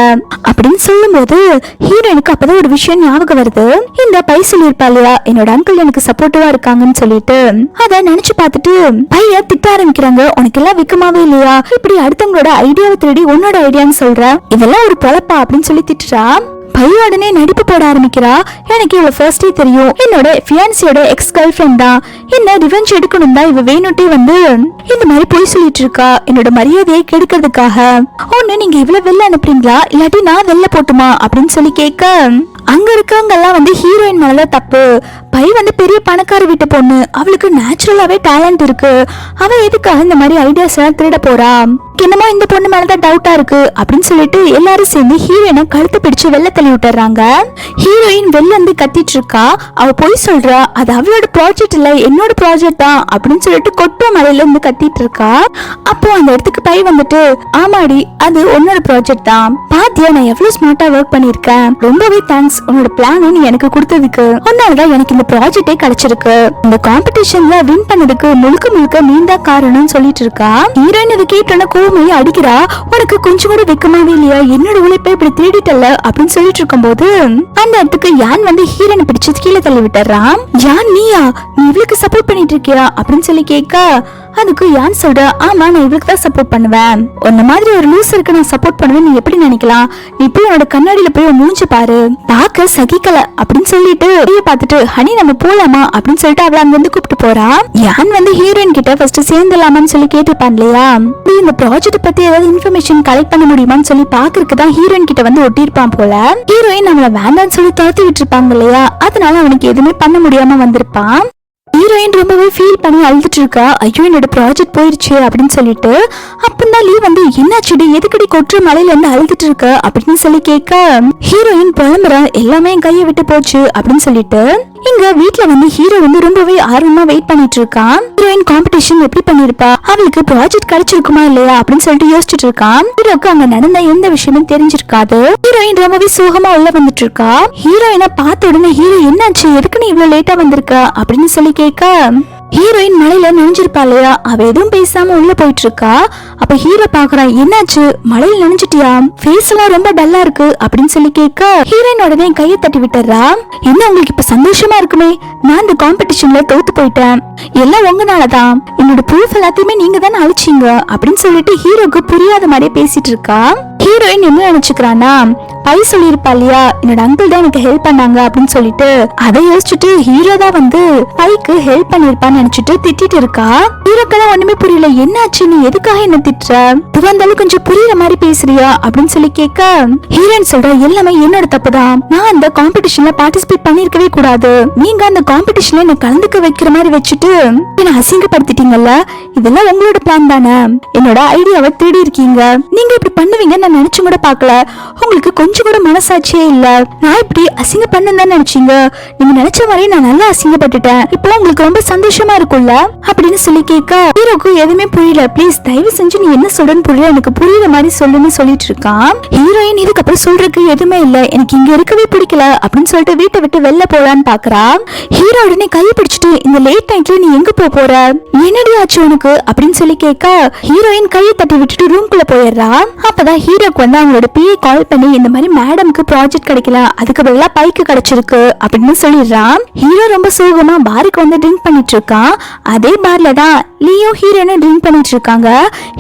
அப்படின்னு சொல்லும் போது ஹீரோயினுக்கு அப்பதான் ஒரு விஷயம் ஞாபகம் வருது. இந்த பை சொல்லியிருப்பா இல்லையா, என்னோட அங்கிள் எனக்கு சப்போர்ட்டிவா இருக்காங்கன்னு சொல்லிட்டு அதை நினைச்சு பார்த்துட்டு பைய திட்ட ஆரம்பிக்கிறாங்க. உனக்கு எல்லாம் விக்கமாவே இல்லையா, இப்படி அடுத்தவங்களோட ஐடியாவை திருடி உன்னோட ஐடியான்னு சொல்ற, இதெல்லாம் ஒரு பொழப்பா அப்படின்னு சொல்லி திட்டுறா. பை உடனே நடிப்பு போட ஆரம்பிக்கிறா. எனக்கு இவள ஃபர்ஸ்டே தெரியும், என்னோட ஃபியான்சியோட எக்ஸ் கேர்ள் ஃப்ரெண்ட் தான், என்ன ரிவெஞ்ச் எடுக்கணும் தான் இவ வேணுட்டே வந்து இந்த மாதிரி பொய் சொல்லிட்டு இருக்கா என்னோட மரியாதையை கெடுக்கிறதுக்காக. ஒண்ணு நீங்க இவ்வளவு வெளில அனுப்புறீங்களா இல்லாட்டி நான் வெளில போட்டுமா அப்படின்னு சொல்லி கேட்க அங்க இருக்கவங்க எல்லாம் வந்து ஹீரோயின் மேலதான் தப்பு. பை வந்து பெரிய பணக்கார வீட்டு பொண்ணு, அவளுக்கு நேச்சுரலாவே டேலண்ட் இருக்கு, அவ எதுக்காக இந்த மாதிரி ஐடியாஸ் எல்லாம் திருட போறா, என்னமோ இந்த பொண்ணு மேலதான் டவுட்டா இருக்கு அப்படின்னு சொல்லிட்டு எல்லாரும் சேர்ந்து ஹீரோயினை கழுத்து பிடிச்சு வெளில தள்ளி விட்டுறாங்க. ஹீரோயின் வெளில இருந்து கத்திட்டு இருக்கா. அவ போய் சொல்றா அது அவளோட ப்ராஜெக்ட் இல்ல என்னோட ப்ராஜெக்ட் தான் அப்படின்னு சொல்லிட்டு கொட்ட மலையில இருந்து கத்திட்டு இருக்கா. அப்போ அந்த இடத்துக்கு பை வந்துட்டு ஆமாடி அது உன்னோட ப்ராஜெக்ட் தான், பாத்தியா நான் எவ்வளவு ஸ்மார்ட்டா ஒர்க் பண்ணிருக்கேன், ரொம்பவே தேங்க்ஸ் உன்னோட பிளான் நீ எனக்கு கொடுத்ததுக்கு, உன்னாலதான் எனக்கு இந்த ப்ராஜெக்டே கிடைச்சிருக்கு, இந்த காம்படிஷன்ல வின் பண்ணதுக்கு முழுக்க முழுக்க நீந்தா காரணம்னு சொல்லிட்டு இருக்கா. ஹீரோயின் இதை கேட்டோன்னா கோமையை அடிக்கிறா. உனக்கு கொஞ்சம் கூட வெக்கமாவே இல்லையா, என்னோட உழைப்பை இப்படி தேடிட்டல அப்படின்னு சொல்லிட்டு இருக்கும் போது அந்த இடத்துக்கு யான் வந்து ஹீரோனை பிடிச்சு கீழே தள்ளி விட்டுறான். யான் நீயா, நீ இவளுக்கு சப்போர்ட் பண்ணிட்டு இருக்கியா அப்படின்னு சொல்லி கேட்க அதுக்கு யான் சொல்ற ஆமா நான் இவளுக்கு தான் சப்போர்ட் பண்ணுவேன், உன்ன மாதிரி ஒரு லூசருக்கு நான் சப்போர்ட் பண்ணுவேன் நீ எப்படி நினைக்கலாம், நீ போய் உன்னோட கண்ணாடியில போய் மூஞ்சி பாரு, பாக்க சகிக்கல அப்படின்னு சொல்லிட்டு பார்த்துட்டு ஹனி நம்ம போலாமா அப்படின்னு சொல்லிட்டு அவளை அங்க வந்து கூப்பிட்டு போறா. யான் வந்து ஹீரோயின் கிட்ட ஃபர்ஸ்ட் சேர்ந்துலாமான்னு சொல்லி கேட்டுப்பான் இல்லையா, இந்த ப்ராஜெக்ட் பத்தி ஏதாவது இன்ஃபர்மேஷன் கலெக்ட் பண்ண முடியுமான்னு சொல்லி பாக்குறதுக்கு தான் ஹீரோயின் கிட்ட வந்து ஒட்டிருப்பான் போல. ஹீரோயின் அவளை வேண்டான்னு சொல்லி துரத்தி விட்டுருப்பாங்க இல்லையா, அதனால அவனுக்கு எதுவுமே பண்ண முடியாம வந்திருப்பான். ஹீரோயின் ரொம்பவே ஃபீல் பண்ணி அழுதுட்டு இருக்கா. ஐயோ என்னோட ப்ராஜெக்ட் போயிருச்சு அப்படின்னு சொல்லிட்டு அப்பந்தான் லீ வந்து என்னாச்சுடி எதுக்கடி கொற்ற மலையில இருந்து அழுதுட்டு இருக்க அப்படின்னு சொல்லி கேட்க ஹீரோயின் புலம்புற எல்லாமே என் கையை விட்டு போச்சு அப்படின்னு சொல்லிட்டு இங்க வீட்டுல வந்து ஹீரோ வந்து ரொம்பவே ஆர்வமா வெயிட் பண்ணிட்டு இருக்கான். ஹீரோயின் காம்படிஷன் எப்படி பண்ணிருப்பா, அவளுக்கு ப்ராஜெக்ட் கிடைச்சிருக்குமா இல்லையா அப்படின்னு சொல்லிட்டு யோசிச்சுட்டு இருக்கான். ஹீரோக்கு அங்க நடந்த எந்த விஷயமும் தெரிஞ்சிருக்காது. ஹீரோயின் ரொம்பவே சோகமா உள்ள வந்துட்டு இருக்கா. ஹீரோயினை பார்த்த உடனே ஹீரோ என்னாச்சு எதுக்கு நீ இவ்வளவு லேட்டா வந்திருக்க அப்படின்னு சொல்லி கேட்க ஹீரோயின் மலையில நனைஞ்சிருப்பா இல்லையா, அவ எதுவும் பேசாம உள்ள போயிட்டு இருக்கா. அப்ப ஹீரோ பாக்குறான் என்னாச்சு மலையில நனைஞ்சிட்டியா, ஃபேஸ் எல்லாம் ரொம்ப டல்லா இருக்கு அப்படின்னு சொல்லி கேட்க ஹீரோயின் உடனே கையை தட்டி விட்டுறா. என்ன உங்களுக்கு இப்ப சந்தோஷமா இருக்குமே, நான் இந்த காம்படிஷன்ல தோத்து போயிட்டேன், எல்லாம் உங்கனாலதான், என்னோட ப்ரூஃப் எல்லாத்தையுமே நீங்க தானே அழிச்சீங்க அப்படின்னு சொல்லிட்டு ஹீரோக்கு புரியாத மாதிரியே பேசிட்டு இருக்கா. ஹீரோயின் என்ன நினைச்சுக்கிறானா, பை சொல்லிருப்பா இல்லையா, என்னோட அங்கிள் தான் எனக்கு ஹெல்ப் பண்ணாங்க அப்படின்னு சொல்லிட்டு அதை யோசிச்சுட்டு ஹீரோ தான் வந்து பைக்கு ஹெல்ப் பண்ணிருப்பான்னு நினைச்சிட்டு திட்டிட்டு இருக்கா. ஹீரோக்கெல்லாம் ஒண்ணுமே புரியல. என்னாச்சு, நீ எதுக்காக என்ன திட்டுற, இது வந்தாலும் கொஞ்சம் புரியுற மாதிரி பேசுறியா அப்படின்னு சொல்லி கேட்க ஹீரோயின் சொல்ற, எல்லாமே என்னோட தப்பு தான், நான் அந்த காம்படிஷன்ல பார்ட்டிசிபேட் பண்ணிருக்கவே கூடாது, நீங்க அந்த காம்படிஷன்ல என்ன கலந்துக்க வைக்கிற மாதிரி வச்சுட்டு என்ன அசிங்கப்படுத்திட்டீங்கல்ல, இதெல்லாம் உங்களோட பிளான் தானே, என்னோட ஐடியாவை தேடி இருக்கீங்க, நீங்க இப்படி பண்ணுவீங்க நான் நினைச்சு கூட பாக்கல, உங்களுக்கு கொஞ்சம் கூட மனசாட்சியே இல்ல, நான் இப்படி அசிங்க பண்ணதான் நினைச்சீங்க, நீங்க நினைச்ச மாதிரி நான் நல்லா அசிங்கப்பட்டுட்டேன், இப்போ உங்களுக்கு ரொம்ப சந்தோஷமா இருக்கும்ல அப்படின்னு சொல்லி கேட்க ஹீரோக்கு எதுவுமே புரியல. ப்ளீஸ் தயவு செஞ்சு நீ என்ன சொல்றன்னு புரியல, எனக்கு புரியுற மாதிரி சொல்லுன்னு சொல்லிட்டு இருக்கான். ஹீரோயின் இதுக்கப்புறம் சொல்றதுக்கு எதுவுமே இல்ல, எனக்கு இங்க இருக்கவே பிடிக்கல அப்படின்னு சொல்லிட்டு வீட்டை விட்டு வெளில போலான்னு பாக்குறா. ஹீரோ உடனே கையை பிடிச்சிட்டு, இந்த லேட் நைட்ல நீ எங்க போற, என்னடி ஆச்சு உனக்கு அப்படின்னு சொல்லி கேட்க ஹீரோயின் கையை தட்டி விட்டுட்டு ரூம்குள்ள போயிடுறா. அப்பதான் ஹீரோக்கு வந்து அவங்களோட பிஏ கால் பண்ணி, இந்த மாதிரி மேடம்க்கு ப்ராஜெக்ட் கிடைக்கல, அதுக்கு பதிலா பைக்கு கிடைச்சிருக்கு அப்படின்னு சொல்லிடுறான். ஹீரோ ரொம்ப சோகமா பாருக்கு வந்து ட்ரிங்க் பண்ணிட்டு இருக்கான். அதே பார்ல தான் லியோ ஹீரோயினும் ட்ரிங்க் பண்ணிட்டு இருக்காங்க.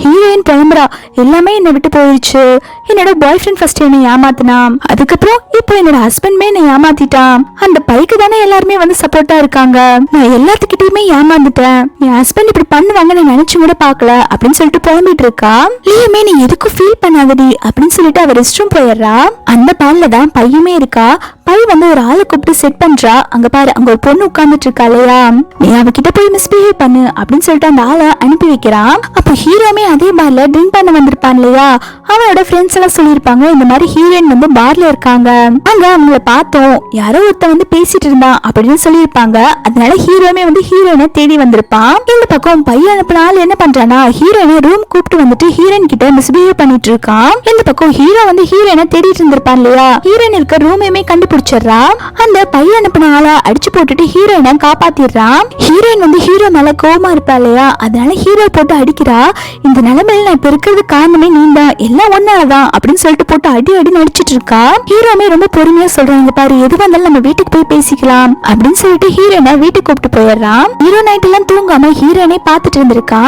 ஹீரோயின் புலம்புறா, எல்லாமே என்னை விட்டு போயிடுச்சு, என்னோட பாய் ஃப்ரெண்ட் ஃபர்ஸ்ட் என்னை ஏமாத்தினான், அதுக்கப்புறம் இப்போ என்னோட ஹஸ்பண்ட்மே என்னை ஏமாத்திட்டான், அந்த பைக்கு தானே எல்லாருமே வந்து சப்போர்ட்டா இருக்காங்க, நான் எல்லாத்துக்கிட்டையுமே ஏமாந்துட்டேன், என் ஹஸ்பண்ட் இப்படி பண்ணுவாங்க நான் நினைச்சு கூட பாக்கல அப்படின்னு சொல்லிட்டு புலம்பிட்டு இருக்கா. லியோமே நீ எதுக்கும் ஃபீல் பண்ணாதடி அப்படின்னு சொல்லிட்டு அவர் ரெஸ்ட் ரூம் போயிடுறா. அந்த பால்ல தான் பையுமே இருக்கா. பை வந்து ஒரு ஆளை கூப்பிட்டு செட் பண்றா. அங்க பாரு, அங்க ஒரு பொண்ணு உட்கார்ந்துட்டு இருக்கா இல்லையா, நீ அவகிட்ட போய் மிஸ்பிஹேவ் பண்ணு அப்படின்னு சொல்லிட்டு அந்த ஆளை அனுப்பி வைக்கிறான். அப்ப ஹீரோமே அதே பார்ல ட்ரிங்க் பண்ண வந்திருப்பான் இல்லையா, அவனோட ஃப்ரெண்ட்ஸ் எல்லாம் சொல்லிருப்பாங்க, இந்த மாதிரி ஹீரோயின் வந்து பார்ல இருக்காங்க, அங்க அவங்கள பார்த்தோம், யாரோ ஒருத்த வந்து பேசிட்டு இருந்தான் அப்படின்னு சொல்லியிருப்பாங்க. அதனால ஹீரோமே வந்து ஹீரோயினை தேடி வந்திருப்பான். இந்த பக்கம் பையன் அனுப்பின ஆள் என்ன பண்றானா, ஹீரோயினை ரூம் கூப்பிட்டு வந்துட்டு ஹீரோயின் கிட்ட மிஸ்பிஹேவ் பண்ணிட்டு இருக்கான். இந்த பக்கம் ஹீரோ வந்து ஹீரோயினை தேடிட்டு இருந்திருப்பான் இல்லையா, ஹீரோயின் இருக்க ரூமையுமே கண்டுபிடிச்சிடுறா. அந்த பையன் அனுப்பின ஆளை அடிச்சு போட்டுட்டு ஹீரோயினை காப்பாத்திடுறான். ஹீரோயின் வந்து ஹீரோ மேல கோவமா இருப்பா இல்லையா, அதனால ஹீரோ போட்டு அடிக்கிறா. இந்த நிலைமையில நான் இப்ப இருக்கிறது காரணமே நீ தான், எல்லாம் ஒன்னாலதான் அப்படின்னு சொல்லிட்டு போட்டு அடி அடி நடிச்சிட்டு இருக்கா. ஹீரோமே ரொம்ப பொறுமையா சொல்றாங்க, பாரு எது வந்தாலும் நம்ம வீட்டுக்கு போய் பேசிக்கலாம் அப்படின்னு சொல்லிட்டு ஹீரோயினை வீட்டுக்கு கூப்பிட்டு போயிடுறான். ஹீரோ நைட் எல்லாம் தூங்காம ஹீரோயினை பாத்துட்டு இருந்திருக்கா.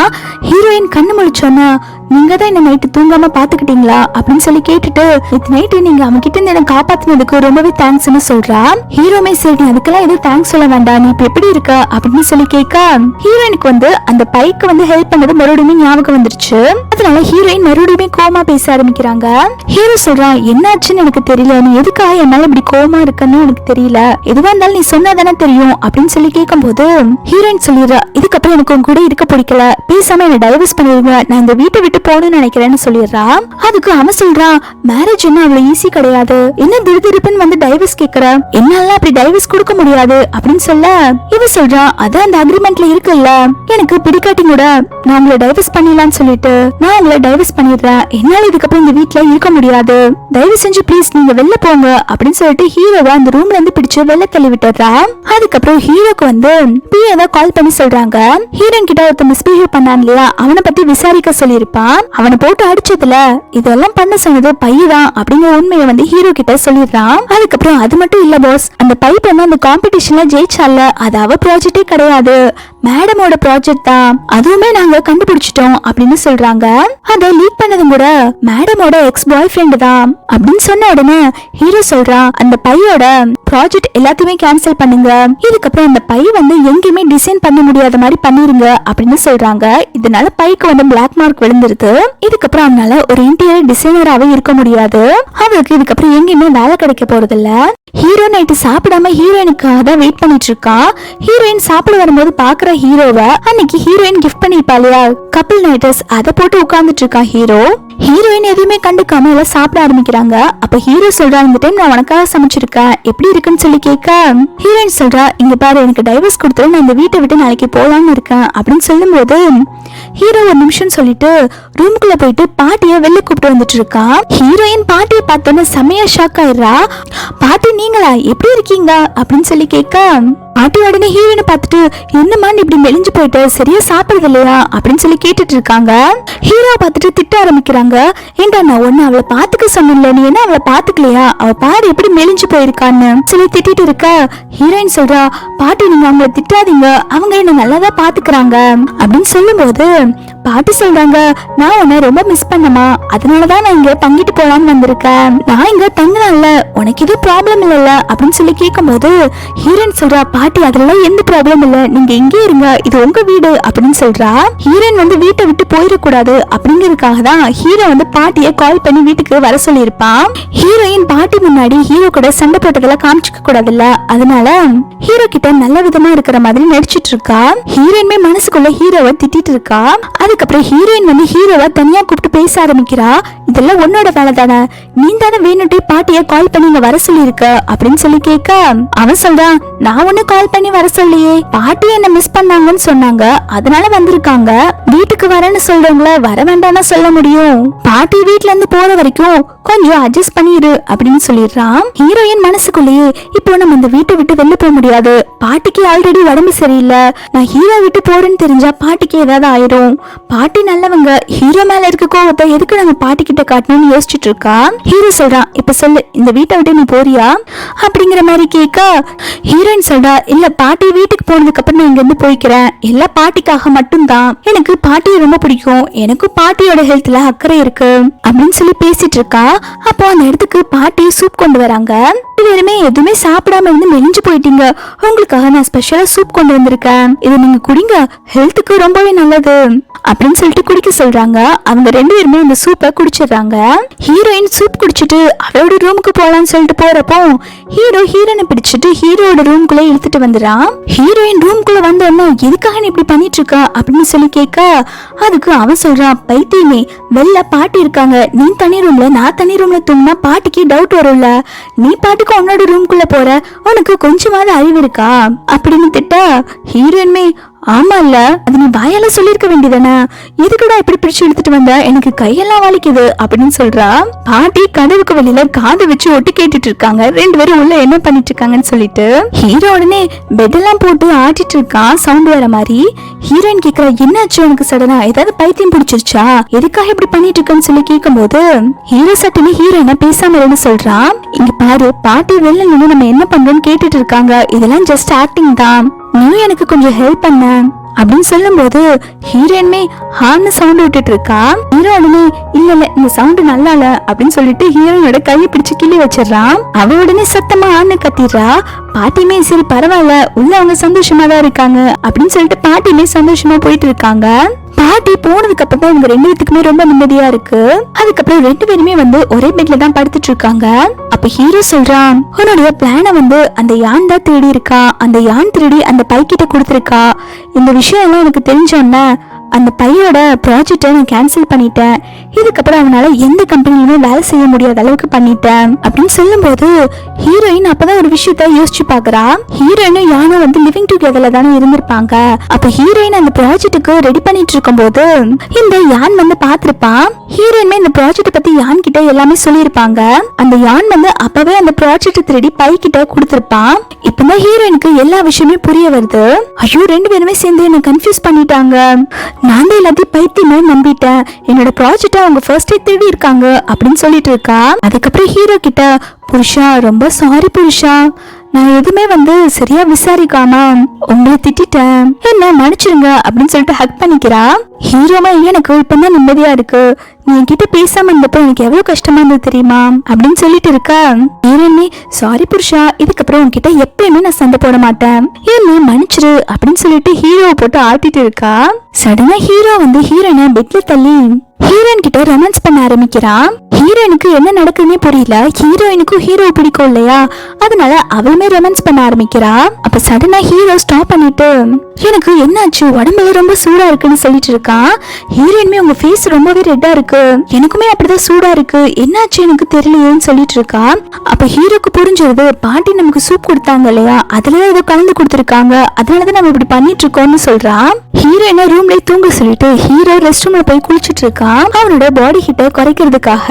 ஹீரோயின் கண்ணு முழிச்சோன்னா, நீங்க தான் இந்த நைட்டு தூங்காம பாத்துக்கிட்டீங்களா அப்படின்னு சொல்லி கேட்டுட்டு, இந்த நைட்டு நீங்க அவன் கிட்ட இருந்து என்ன காப்பாத்தினதுக்கு ரொம்பவே தேங்க்ஸ்னு சொல்றா. ஹீரோமே சரி அதுக்கெல்லாம் எதுவும் தேங்க்ஸ் சொல்ல வேண்டாம், நீ இப்ப எப்படி இருக்க அப்படின்னு சொல்லி கேட்க ஹீரோயினுக்கு வந்து அந்த பைக்கு வந்து ஹெல்ப் பண்ணது மறுபடியும் ஞாபகம் வந்துருச்சு. அதனால ஹீரோயின் மறுபடியும் கோமா பேச ஆரம்பிக்கிறாங்க. ஹீரோ சொல்றான், என்னாச்சுன்னு எனக்கு தெரியல, நீ எதுக்காக என்னால இப்படி கோமா இருக்கன்னு எனக்கு தெரியல, எதுவா இருந்தாலும் நீ சொன்னாதானே தெரியும் அப்படின்னு சொல்லி கேட்கும் போது ஹீரோயின் சொல்லிடுறா, இதுக்கப்புறம் எனக்கு உங்க கூட இருக்க பிடிக்கல, பேசாம என்ன டைவர்ஸ் பண்ணிருங்க, நான் இந்த வீட்டை விட்டு போகணும்னு நினைக்கிறேன்னு சொல்லிடுறா. அதுக்கு அவன் சொல்றான், மேரேஜ் என்ன அவ்வளவு ஈஸி கிடையாது, என்ன திருப்பின்னு வந்து டைவர்ஸ் கேக்குற, என்னால அப்படி டைவர்ஸ் கொடுக்க முடியாது அப்படின்னு சொல்ல இவ சொல்றா, அதான் அந்த அக்ரிமெண்ட்ல இருக்குல்ல, எனக்கு பிடிக்காட்டி கூட நான் உங்களை டைவர்ஸ் பண்ணிடலாம்னு சொல்லிட்டு நான் உங்களை டைவர்ஸ் பண்ணிடுறேன், என்னால இதுக்கப்புறம் இந்த வீட்டுல இருக்க முடியாது, தயவு செஞ்சு ப்ளீஸ் நீங்க வெளில போங்க அப்படின்னு சொல்லிட்டு ஹீரோவை அந்த ரூம்ல இருந்து பிடிச்சு வெளில தள்ளி விட்டுறா. அதுக்கப்புறம் ஹீரோக்கு வந்து பிஏ கால் பண்ணி சொல்றாங்க, ஹீரோயின் கிட்ட ஒருத்த மிஸ்பிஹேவ் பண்ணான் இல்லையா, அவனை பத்தி விசாரிக்க சொல்லியிருப்பான், அவனை போட்டு அடிச்சதுல இதெல்லாம் பண்ண சொன்னது பையதான் அப்படிங்கிற உண்மையை வந்து ஹீரோ கிட்ட சொல்லிடுறான். அதுக்கப்புறம் அது மட்டும் இல்ல பாஸ், அந்த பைப் வந்து அந்த காம்படிஷன்ல ஜெயிச்சால, அது அவ ப்ராஜெக்டே கிடையாது, மேடமோட ப்ராஜெக்ட் தான், அதுவுமே நாங்க கண்டுபிடிச்சிட்டோம் அப்படின்னு சொல்றாங்க. அதை லீக் பண்ணதும் கூட மேடமோட எக்ஸ் பாய் ஃப்ரெண்ட் தான் அப்படின்னு சொன்ன உடனே ஹீரோ சொல்றான், அந்த பையோட ப்ராஜெக்ட் எல்லாத்தையுமே கேன்சல் பண்ணுங்க, இதுக்கப்புறம் அந்த பை வந்து எங்கேயுமே டிசைன் பண்ண முடியாத மாதிரி பண்ணிருங்க அப்படின்னு சொல்றாங்க. இதனால பைக்கு வந்து பிளாக் மார்க் விழுந்துருது. இதுக்கப்புறம் அவனால ஒரு இன்டீரியர் டிசைனராகவே இருக்க முடியாது, அவளுக்கு இதுக்கப்புறம் எங்கேயுமே வேலை கிடைக்க போறது இல்ல. ஹீரோ நைட்டு சாப்பிடாம ஹீரோயினுக்காக தான் வெயிட் பண்ணிட்டு இருக்கா. ஹீரோயின் சாப்பிட வரும்போது பாக்குற ஹீரோவை அன்னைக்கு ஹீரோயின் கிஃப்ட் பண்ணிருப்பா இல்லையா கப்பிள் நைட்டர்ஸ், அதை போட்டு உட்கார்ந்துட்டு இருக்கா ஹீரோ. ஹீரோயின் எதுவுமே கண்டுக்காம எல்லாம் சாப்பிட ஆரம்பிக்கிறாங்க. அப்ப ஹீரோ சொல்றா, இந்த டைம் நான் உனக்காக சமைச்சிருக்கேன், எப்படி இருக்குன்னு சொல்லி கேட்க ஹீரோயின் சொல்றா, இங்க பாரு எனக்கு டைவர்ஸ் கொடுத்துரு, நான் இந்த வீட்டை விட்டு நாளைக்கு போலான்னு இருக்கேன் அப்படின்னு சொல்லும் போது ஹீரோ ஒரு நிமிஷம் சொல்லிட்டு ரூம்குள்ள போயிட்டு பாட்டிய வெளில கூப்பிட்டு வந்துட்டு இருக்கா. ஹீரோயின் பாட்டியை பார்த்தோன்னு செமையா ஷாக் ஆயிடுறா. பாட்டி நீங்களா, எப்படி இருக்கீங்க அப்படின்னு சொல்லி கேட்க பாட்டி உடனே ஹீரோயினை பார்த்துட்டு, என்னம்மா இப்படி மெலிஞ்சு போயிட்டு சரியா சாப்பிடுறது இல்லையா அப்படின்னு சொல்லி கேட்டுட்டு இருக்காங்க. ஹீரோ பார்த்துட்டு திட்ட ஆரம்பிக்கிறாங்க, ஏண்டா நான் ஒண்ணு அவளை பாத்துக்க சொன்னல, நீ என்ன அவளை பாத்துக்கலையா, அவ பாரு எப்படி மெலிஞ்சு போயிருக்கான்னு சொல்லி திட்டிட்டு இருக்க ஹீரோயின் சொல்றா, பாட்டி நீங்க அவங்கள திட்டாதீங்க, அவங்க என்ன நல்லாதான் பாத்துக்கிறாங்க அப்படின்னு சொல்லும் போது பாட்டி சொல்றாங்க, நான் உன்னை ரொம்ப மிஸ் பண்ணமா, அதனாலதான் நான் இங்க தங்கிட்டு போலான்னு வந்திருக்கேன். நான் இங்க தங்கினால உனக்கு எதுவும் ப்ராப்ளம் இல்ல அப்படின்னு சொல்லி கேட்கும் போது ஹீரோயின் சொல்றா, பாட்டி அதெல்லாம் எந்த ப்ராப்ளம் இல்ல, நீங்க இங்கே இருங்க, இது உங்க வீடு அப்படின்னு சொல்றா. ஹீரோயின் வந்து வீட்டை விட்டு போயிடக்கூடாது அப்படிங்கிறதுக்காக தான் ஹீரோ வந்து பாட்டியை கால் பண்ணி வீட்டுக்கு வர சொல்லியிருப்பான். ஹீரோயின் பாட்டி முன்னாடி ஹீரோ கூட சண்டை போட்டதெல்லாம் காமிச்சிக்க கூடாதுல்ல, அதனால ஹீரோ கிட்ட நல்ல விதமா இருக்கிற மாதிரி நடிச்சிட்டு இருக்கா. ஹீரோயின்மே மனசுக்குள்ள ஹீரோவை திட்டிட்டு இருக்கா. அதுக்கப்புறம் ஹீரோயின் வந்து ஹீரோவை தனியா கூப்பிட்டு பேச ஆரம்பிக்கிறா. இதெல்லாம் உன்னோட வேலை தானே, நீ தானே வேணுட்டே பாட்டியை கால் பண்ணி இங்க வர சொல்லியிருக்க அப்படின்னு சொல்லி கேட்க அவன் சொல்றான், நான் ஒண்ணு கால் பண்ணி வர சொல்லியே, பாட்டி என்ன மிஸ் பண்ணாங்கன்னு சொன்னாங்க, அதனால வந்திருக்காங்க. வீட்டுக்கு வரேன்னு சொல்றவங்கள வர வேண்டாம்னு சொல்ல முடியும், பாட்டி வீட்டுல இருந்து போற வரைக்கும் கொஞ்சம் அட்ஜஸ்ட் பண்ணிரு அப்படின்னு சொல்லிடுறான். ஹீரோயின் மனசுக்குள்ளேயே, இப்போ நம்ம இந்த வீட்டை விட்டு வெளில போக முடியாது, பாட்டிக்கு ஆல்ரெடி உடம்பு சரியில்லை, நான் ஹீரோ விட்டு போறேன்னு தெரிஞ்சா பாட்டிக்கு ஏதாவது ஆயிரும், பாட்டி நல்லவங்க, ஹீரோ மேல இருக்க கோவத்தை எதுக்கு நம்ம பாட்டி கிட்ட காட்டணும்னு யோசிச்சுட்டு இருக்கா. ஹீரோ சொல்றான், இப்ப சொல்லு, இந்த வீட்டை விட்டு நீ போறியா அப்படிங்கிற மாதிரி கேட்க ஹீரோயின் சொல்றா, இல்ல பாட்டி வீட்டுக்கு போனதுக்கு அப்புறம் நான் இங்க இருந்து போய்க்கிறேன், எல்லாம் பாட்டிக்காக மட்டும்தான், எனக்கு பாட்டியை ரொம்ப பிடிக்கும், எனக்கும் பாட்டியோட ஹெல்த்ல அக்கறை இருக்கு அப்படின்னு சொல்லி பேசிட்டு இருக்கா. அப்போ அந்த இடத்துக்கு பாட்டி சூப் கொண்டு வராங்க. வேறுமே எதுவுமே சாப்பிடாம இருந்து மெலிஞ்சு போயிட்டீங்க, உங்களுக்காக நான் ஸ்பெஷலா சூப் கொண்டு வந்திருக்கேன், இது நீங்க குடிங்க, ஹெல்த்துக்கு ரொம்பவே நல்லது அப்படின்னு சொல்லிட்டு குடிக்க சொல்றாங்க. அவங்க ரெண்டு பேருமே அந்த சூப்பை குடிச்சிடுறாங்க. ஹீரோயின் சூப் குடிச்சிட்டு அவரோட ரூமுக்கு போலான்னு சொல்லிட்டு போறப்போ ஹீரோ ஹீரோனை பிடிச்சிட்டு ஹீரோட ரூம்குள்ள இழுத்துட்டு வந்துடுறான். ஹீரோயின் ரூம்குள்ள வந்தோன்னா எதுக்காக நீ இப்படி பண்ணிட்டு இருக்கா அப்படின்னு சொல்லி கேட்க அதுக்கு அவன் சொல்றான், பைத்தியமே, வெளில பாட்டி இருக்காங்க, நீ தனி ரூம்ல நான் தனி ரூம்ல தூங்கினா பாட்டிக்கு டவுட் வரும்ல, நீ பாட்டுக்கு உன்னோட ரூம்குள்ள போற, உனக்கு கொஞ்சமாவது அறிவு இருக்கா அப்படின்னு திட்ட ஹீரோயின்மே, ஆமா இல்ல, அது நீ வாயால சொல்லிருக்க வேண்டியதானே, எதுக்குடா இப்படி பிடிச்சு எடுத்துட்டு வந்த, எனக்கு கையெல்லாம் வலிக்குது அப்படின்னு சொல்றா. பாட்டி கதவுக்கு வெளியில காது வச்சு ஒட்டு கேட்டுட்டு இருக்காங்க, ரெண்டு பேரும் உள்ள என்ன பண்ணிட்டு இருக்காங்கன்னு சொல்லிட்டு. ஹீரோ உடனே பெட் எல்லாம் போட்டு ஆட்டிட்டு இருக்கான் சவுண்ட் வர மாதிரி. ஹீரோயின் கேக்குறா, என்னாச்சு உனக்கு சடனா, ஏதாவது பைத்தியம் பிடிச்சிருச்சா, எதுக்காக இப்படி பண்ணிட்டு இருக்கன்னு சொல்லி கேட்கும் போது ஹீரோ சட்டுன்னு ஹீரோயினை பேசாம இருந்து சொல்றான், இங்க பாரு, பாட்டி வெளில நின்று நம்ம என்ன பண்றோம்னு கேட்டுட்டு இருக்காங்க, இதெல்லாம் ஜஸ்ட் ஆக்டிங் தான், நீ எனக்கு கொஞ்சம் ஹெல்ப் பண்ண அப்படின்னு சொல்லும் போது ஹீரோயின்மே ஹார்னு சவுண்ட் விட்டுட்டு இருக்கா. ஹீரோ உடனே, இல்ல இந்த சவுண்ட் நல்லா இல்ல அப்படின்னு சொல்லிட்டு ஹீரோயினோட கையை பிடிச்சு கிள்ளி வச்சிடறான். அவ உடனே சத்தமா ஆன்னு கத்திடுறா. பாட்டியுமே சரி பரவாயில்ல, உள்ள அவங்க சந்தோஷமா தான் இருக்காங்க அப்படின்னு சொல்லிட்டு பாட்டியுமே சந்தோஷமா போயிட்டு இருக்காங்க. பாட்டி போனதுக்கு அப்புறம் தான் இவங்க ரெண்டு பேத்துக்குமே ரொம்ப நிம்மதியா இருக்கு. அதுக்கப்புறம் ரெண்டு பேருமே வந்து ஒரே பெட்ல தான் படுத்துட்டு இருக்காங்க. அப்ப ஹீரோ சொல்றான், உன்னுடைய பிளான வந்து அந்த யான் தான் தேடி இருக்கா, அந்த யான் திருடி அந்த பைக்கிட்ட கொடுத்துருக்கா, இந்த விஷயம் எல்லாம் எனக்கு தெரிஞ்சோன்னா அந்த பையோட ப்ராஜெக்டை நான் கேன்சல் பண்ணிட்டேன், இதுக்கப்புறம் அவனால எந்த கம்பெனிலுமே வேலை செய்ய முடியாத அளவுக்கு பண்ணிட்டேன் அப்படின்னு சொல்லும் போது ஹீரோயின் அப்பதான் ஒரு விஷயத்த யோசிச்சு பாக்குறா. ஹீரோயினும் யானும் வந்து லிவிங் டுகெதர்ல தானே இருந்திருப்பாங்க. அப்ப ஹீரோயின் அந்த ப்ராஜெக்டுக்கு ரெடி பண்ணிட்டு இருக்கும் போது இந்த யான் வந்து பாத்திருப்பான். ஹீரோயின்மே இந்த ப்ராஜெக்ட் பத்தி யான் கிட்ட எல்லாமே சொல்லியிருப்பாங்க. அந்த யான் வந்து அப்பவே அந்த ப்ராஜெக்ட் திருடி பை கிட்ட கொடுத்திருப்பான். இப்பதான் ஹீரோயினுக்கு எல்லா விஷயமே புரிய வருது. ஐயோ, ரெண்டு பேருமே சேர்ந்து என்ன கன்ஃபியூஸ் பண்ணிட்டாங்க, நான் தான் எல்லாத்தையும் பைத்தியமே நம்பிட்டேன், என்னோட ப்ராஜெக்ட அவங்க ஃபர்ஸ்டே தேடி இருக்காங்க அப்படின்னு சொல்லிட்டு இருக்கா. அதுக்கப்புறம் ஹீரோ கிட்ட, புருஷா ரொம்ப சாரி புருஷா, நான் எதுவுமே வந்து சரியா விசாரிக்காம உங்களை திட்டேன், என்ன மன்னிச்சிருங்க அப்படின்னு சொல்லிட்டு ஹக் பண்ணிக்கிறா. ஹீரோமா, எனக்கு இப்பதான் நிம்மதியா இருக்கு, நீ என்கிட்ட பேசாம இருந்தப்போ எனக்கு எவ்வளவு கஷ்டமா இருந்தது தெரியுமா அப்படின்னு சொல்லிட்டு இருக்கா. ஹீரோயினே, சாரி புருஷா, இதுக்கப்புறம் உன்கிட்ட எப்பயுமே நான் சண்டை போட மாட்டேன், என்ன மன்னிச்சிரு அப்படின்னு சொல்லிட்டு ஹீரோவை போட்டு ஆட்டிட்டு இருக்கா. சடனா ஹீரோ வந்து ஹீரோயினை பெட்ல தள்ளி ஹீரோயின் கிட்ட ரொமான்ஸ் பண்ண ஆரம்பிக்கிறான். ஹீரோயினுக்கு என்ன நடக்குதுன்னே புரியல. ஹீரோயினுக்கும் ஹீரோவை பிடிக்கும் இல்லையா, அதனால அவளுமே ரொமான்ஸ் பண்ண ஆரம்பிக்கிறா. அப்ப சடனா ஹீரோ ஸ்டாப் பண்ணிட்டு, எனக்கு என்னாச்சு, உடம்புல ரொம்ப சூடா இருக்குன்னு சொல்லிட்டு இருக்கான். ஹீரோயினுமே உங்க ஃபேஸ் ரொம்பவே ரெட்டா இருக்கு, எனக்குமே அப்படிதான் சூடா இருக்கு, என்னாச்சு எனக்கு தெரியலையேன்னு சொல்லிட்டு இருக்கா. அப்ப ஹீரோக்கு புரிஞ்சது, பாட்டி நமக்கு சூப் கொடுத்தாங்க இல்லையா, அதுல ஏதோ கலந்து கொடுத்துருக்காங்க, அதனாலதான் நம்ம இப்படி பண்ணிட்டு இருக்கோம்னு சொல்றான். ஹீரோயினை ரூம்லயே தூங்க சொல்லிட்டு ஹீரோ ரெஸ்ட் ரூம்ல போய் குளிச்சிட்டு இருக்கான். அவனோட பாடி ஹீட்டை குறைக்கிறதுக்காக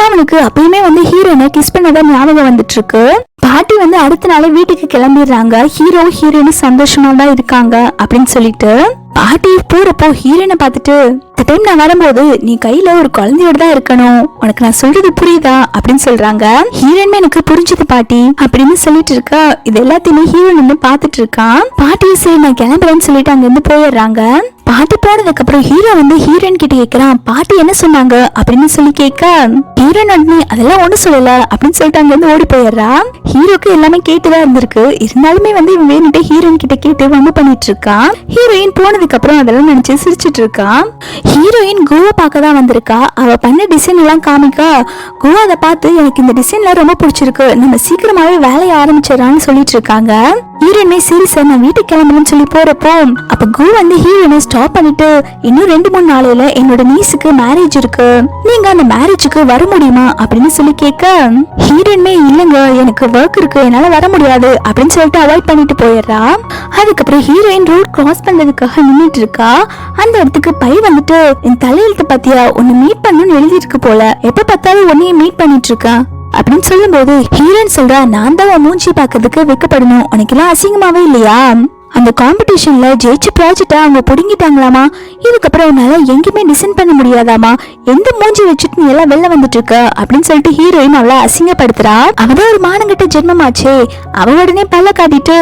அவனுக்கு அப்பயுமே வந்து ஹீரோயினை கிஸ் பண்ணதான் ஞாபகம் வந்துட்டு இருக்கு. பாட்டி வந்து அடுத்த நாளே வீட்டுக்கு கிளம்பிடுறாங்க. ஹீரோ ஹீரோயின் சந்தோஷமா தான் இருக்காங்க அப்படின்னு சொல்லிட்டு பாட்டி போறப்போ ஹீரோயினை பார்த்துட்டு, இந்த டைம் நான் வரும்போது நீ கையில ஒரு குழந்தையோட தான் இருக்கணும், உனக்கு நான் சொல்றது புரியுதா அப்படின்னு சொல்றாங்க. ஹீரோயின்மே எனக்கு புரிஞ்சது பாட்டி அப்படின்னு சொல்லிட்டு இருக்கா. இது எல்லாத்தையுமே ஹீரோயின் வந்து பாத்துட்டு இருக்கான். பாட்டியும் சரி நான் கிளம்புறேன்னு சொல்லிட்டு அங்க இருந்து போயிடுறாங்க. பாட்டி போனதுக்கு அப்புறம் ஹீரோ வந்து ஹீரோயின் கிட்ட கேக்குறான், பாட்டி என்ன சொன்னாங்க அப்படின்னு சொல்லி கேட்க ஹீரோயின் உடனே அதெல்லாம் ஒண்ணு சொல்லல அப்படின்னு சொல்லிட்டு அங்க இருந்து ஓடி போயிடுறா. ஹீரோக்கு எல்லாமே கேட்டுதான் இருந்திருக்கு, இருந்தாலுமே வந்து இவன் வேணுட்டு ஹீரோயின் கிட்ட கேட்டு வம்பு பண்ணிட்டு இருக்கான். ஹீரோயின் போனதுக்கு அப்புறம் அதெல்லாம் நினைச்சு சிரிச்சிட்டு இருக்கான். ஹீரோயின் குவா பார்க்க தான் வந்திருக்கா. அவ பண்ண டிசைன் எல்லாம் காமிக்க குவா அதை பார்த்து எனக்கு இந்த டிசைன்ல ரொம்ப பிடிச்சிருக்கு, நம்ம சீக்கிரமாவே வேலையை ஆரம்பிச்சிடறான்னு சொல்லிட்டு இருக்காங்க. ஹீரோயினே சரி சார் நான் வீட்டுக்கு கிளம்புறேன்னு சொல்லி போறப்போ அப்ப கு வந்து ஹீரோயினை ஸ்டாப் பண்ணிட்டு இன்னும் 2-3 நாளையில என்னோட நீஸுக்கு மேரேஜ் இருக்கு, நீங்க அந்த மேரேஜுக்கு வர முடியுமா அப்படின்னு சொல்லி கேட்க ஹீரோயினே இல்லங்க எனக்கு ஒர்க் இருக்கு என்னால வர முடியாது அப்படின்னு சொல்லிட்டு அவாய்ட் பண்ணிட்டு போயிடுறா. அதுக்கப்புறம் ஹீரோயின் ரோட் கிராஸ் பண்றதுக்காக நின்றுட்டு இருக்கா. அந்த இடத்துக்கு பை வந்துட்டு என் தலையெழுத்து பாத்தியா உன்னை மீட் பண்ணணும்னு எழுதி இருக்கு போல, எப்ப பார்த்தாலும் உன்னையே மீட் பண்ணிட்டு இருக்கேன் அப்படின்னு சொல்லும் போது ஹீரோயின் சொல்றா, நான் தான் உன் மூஞ்சி பாக்கிறதுக்கு வைக்கப்படணும், உனக்கு எல்லாம் அசிங்கமாவே இல்லையா, அந்த காம்படிஷன்ல ஜெயிச்சு ப்ராஜெக்ட அவங்க புடுங்கிட்டாங்களாமா, இதுக்கப்புறம் உன்னால எங்கேயுமே டிசைன் பண்ண முடியாதாமா, எந்த மூஞ்சி வச்சுட்டு நீ எல்லாம் வெளில வந்துட்டு இருக்க அப்படின்னு சொல்லிட்டு ஹீரோயின் அவளை அசிங்கப்படுத்துறா. அவதான் ஒரு மானங்கிட்ட ஜென்மமாச்சே, அவ உடனே பல்ல காட்டிட்டு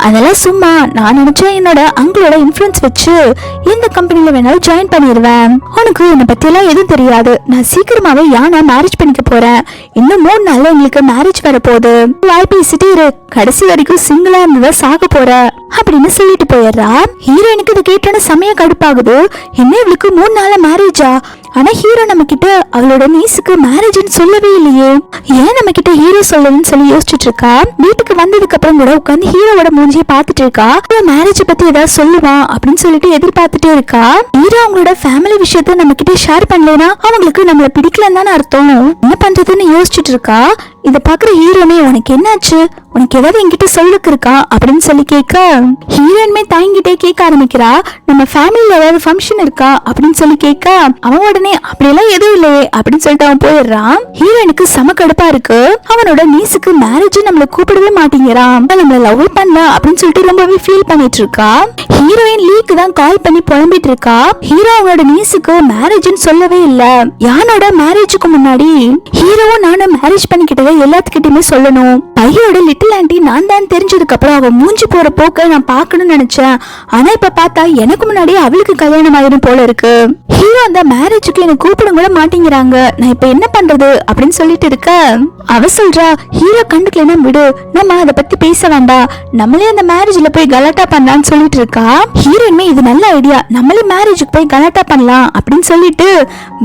அதெல்லாம் சும்மா நான் நினைச்சேன் என்னோட அங்களோட இன்ஃபுளுன்ஸ் வச்சு எந்த கம்பெனில வேணாலும் ஜாயின் பண்ணிடுவேன், உனக்கு என்னை பத்தி எல்லாம் எதுவும் தெரியாது, நான் சீக்கிரமாவே யானை மேரேஜ் பண்ணிக்க போறேன், இன்னும் 3 நாள்ல எங்களுக்கு மேரேஜ் வர போகுது, வாய் பேசிட்டு இரு, கடைசி வரைக்கும் சிங்கிளா இருந்ததா சாக போற அப்படின்னு சொல்லிட்டு போயிடுறா. ஹீரோயினுக்கு இதை கேட்டோன்னு செமையா கடுப்பாகுது, என்ன இவளுக்கு 3 நாள்ல மேரேஜா, ஆனா ஹீரோ நம்ம கிட்ட அவளோட நீஸுக்கு மேரேஜ்னு சொல்லவே இல்லையே, ஏன் நம்ம கிட்ட ஹீரோ சொல்லணும்னு சொல்லி யோசிச்சுட்டு இருக்கா. வீட்டுக்கு வந்ததுக்கு அப்புறம் கூட உட்காந்து ஹீரோவோட மூஞ்சியை பார்த்துட்டு இருக்கா. மேரேஜ் பத்தி ஏதாவது சொல்லுவான் அப்படின்னு சொல்லிட்டு எதிர்பார்த்துட்டே இருக்கா. ஹீரோ அவங்களோட ஃபேமிலி விஷயத்த நம்ம கிட்ட ஷேர் பண்ணலனா அவங்களுக்கு நம்மள பிடிக்கலன்னு தானே அர்த்தம், என்ன பண்றதுன்னு யோசிச்சுட்டு இருக்கா. இத பாக்குற ஹீரோனே உனக்கு என்னாச்சு, உனக்கு ஏதாவது என்கிட்ட சொல்லுக்கு இருக்கா அப்படின்னு சொல்லி கேட்க ஹீரோயின்மே தயங்கிட்டே கேட்க ஆரம்பிக்கிறா, நம்ம ஃபேமிலில ஏதாவது ஃபங்க்ஷன் இருக்கா அப்படின்னு சொல்லி கேட்க அவன் உடனே அப்படியெல்லாம் எதுவும் இல்லையே அப்படின்னு சொல்லிட்டு அவன் போயிடுறான். ஹீரோயினுக்கு செம கடுப்பா இருக்கு, அவனோட நீஸுக்கு மேரேஜ் நம்மள கூப்பிடவே மாட்டேங்கிறான், நம்மள லவ் பண்ணல அப்படின்னு சொல்லிட்டு ரொம்பவே ஃபீல் பண்ணிட்டு இருக்கா. ஹீரோயின் லீக்கு தான் கால் பண்ணி புலம்பிட்டு இருக்கா. ஹீரோ அவனோட நீஸுக்கு மேரேஜ்னு சொல்லவே இல்ல, யானோட மேரேஜுக்கு முன்னாடி ஹீரோவும் நானும் மேரேஜ் பண்ணிக்கிட்டதை எல்லாத்துக்கிட்டயுமே சொல்லணும், பையோட லிட்டில் ஆண்டி நான் தான் தெரிஞ்சதுக்கு அப்புறம் அவ மூஞ்சி போற போக்க நான் பாக்கணும்னு நினைச்சேன், ஆனா இப்ப பார்த்தா எனக்கு முன்னாடி அவளுக்கு கல்யாணம் ஆயிரும் போல இருக்கு, ஹீரோ அந்த மேரேஜுக்கு எனக்கு கூப்பிட கூட மாட்டேங்கிறாங்க, நான் இப்ப என்ன பண்றது அப்படின்னு சொல்லிட்டு இருக்க அவ சொல்றா, ஹீரோ கண்டுக்கலன்னா விடு, நம்ம அதை பத்தி பேச வேண்டாம், நம்மளே அந்த மேரேஜ்ல போய் கலாட்டா பண்ணலாம்னு சொல்லிட்டு இருக்கா. ஹீரோயின்மே இது நல்ல ஐடியா, நம்மளே மேரேஜுக்கு போய் கலாட்டா பண்ணலாம் அப்படின்னு சொல்லிட்டு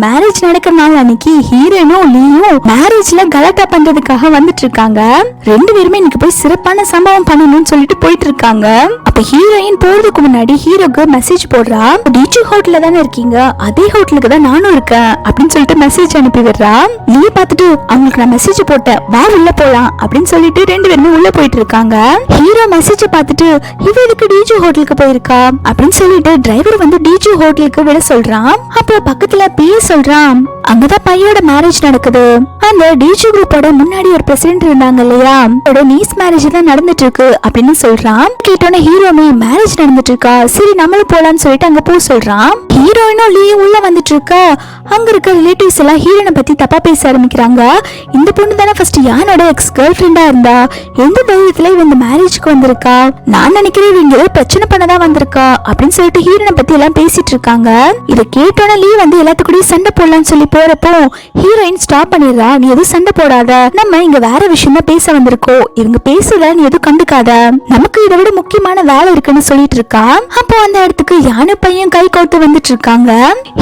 மேரேஜ் நடக்கிற நாள் அன்னைக்கு ஹீரோயினும் லீயும் மேரேஜ்ல கலாட்டா பண்றதுக்காக வந்துட்டு இருக்காங்க. 2 பேருமே இன்னைக்கு போய் சிறப்பான சம்பவம் பண்ணணும்னு சொல்லிட்டு போயிட்டு இருக்காங்க. அப்ப ஹீரோயின் போறதுக்கு முன்னாடி ஹீரோக்கு மெசேஜ் போடுறா, டிஜி ஹோட்டல்ல தானே இருக்கீங்க, அதே ஹோட்டலுக்கு தான் நானும் இருக்கேன் அப்படின்னு சொல்லிட்டு மெசேஜ் அனுப்பி விடுறா. நீ பார்த்துட்டு அவங்களுக்கு நான் மெசேஜ் போட்டேன் வா உள்ள போலாம் அப்படின்னு சொல்லிட்டு 2 பேருமே உள்ள போயிட்டு இருக்காங்க. ஹீரோ மெசேஜ் பார்த்துட்டு இவ எதுக்கு டிஜி ஹோட்டலுக்கு போயிருக்கா அப்படின்னு சொல்லிட்டு டிரைவர் வந்து டிஜி ஹோட்டலுக்கு விட சொல்றான். அப்போ பக்கத்துல பிஏ சொல்றான், அங்கதான் பையோட மேரேஜ் நடக்குது, அந்த டிஜி குரூப்போட முன்னாடி ஒரு பிரசிடென்ட் இருந்தாங்க இல்லையா, அவரோட நீஸ் மேரேஜ் தான் நடந்துட்டு இருக்கு அப்படின்னு சொல்றான். கேட்டோன்னே ஹீரோமே மேரேஜ் நடந்துட்டு இருக்கா, சரி நம்மளும் போலான்னு சொல்லிட்டு அங்க போ சொல்றான். ஹீரோயினும் லீயும் உள்ள வந்துட்டு இருக்க அங்க இருக்க ரிலேட்டிவ்ஸ் எல்லாம் ஹீரோனை பத்தி தப்பா பேச ஆரம்பிக்கிறாங்க. இந்த பொண்ணு தானே ஃபர்ஸ்ட் யானோட எக்ஸ் கேர்ள் ஃப்ரெண்டா இருந்தா, எந்த தைரியத்துல இவ இந்த மேரேஜ்க்கு வந்திருக்கா, நான் நினைக்கிறேன் இவங்க ஏதோ பிரச்சனை பண்ணதான் வந்திருக்கா அப்படின்னு சொல்லிட்டு ஹீரோனை பத்தி எல்லாம் பேசிட்டு இருக்காங்க. இதை கேட்டோன்னே லீ வந்து எல்லாத்துக்கூடயும் சண்டை போடலான்னு சொல்லி போறப்போ ஹீரோயின் ஸ்டாப் பண்ணிடுறா, நீ எதுவும் சண்டை போடாத, நம்ம இங்க வேற விஷயம் தான் பேச வந்திருக்கோம், இவங்க பேசுறத நீ எதுவும் கண்டுக்காத, நமக்கு இதை விட முக்கியமான வேலை இருக்குன்னு சொல்லிட்டு இருக்கா. அப்போ அந்த இடத்துக்கு யானை பையன் கை கோர்த்து வந்துட்டு இருக்காங்க.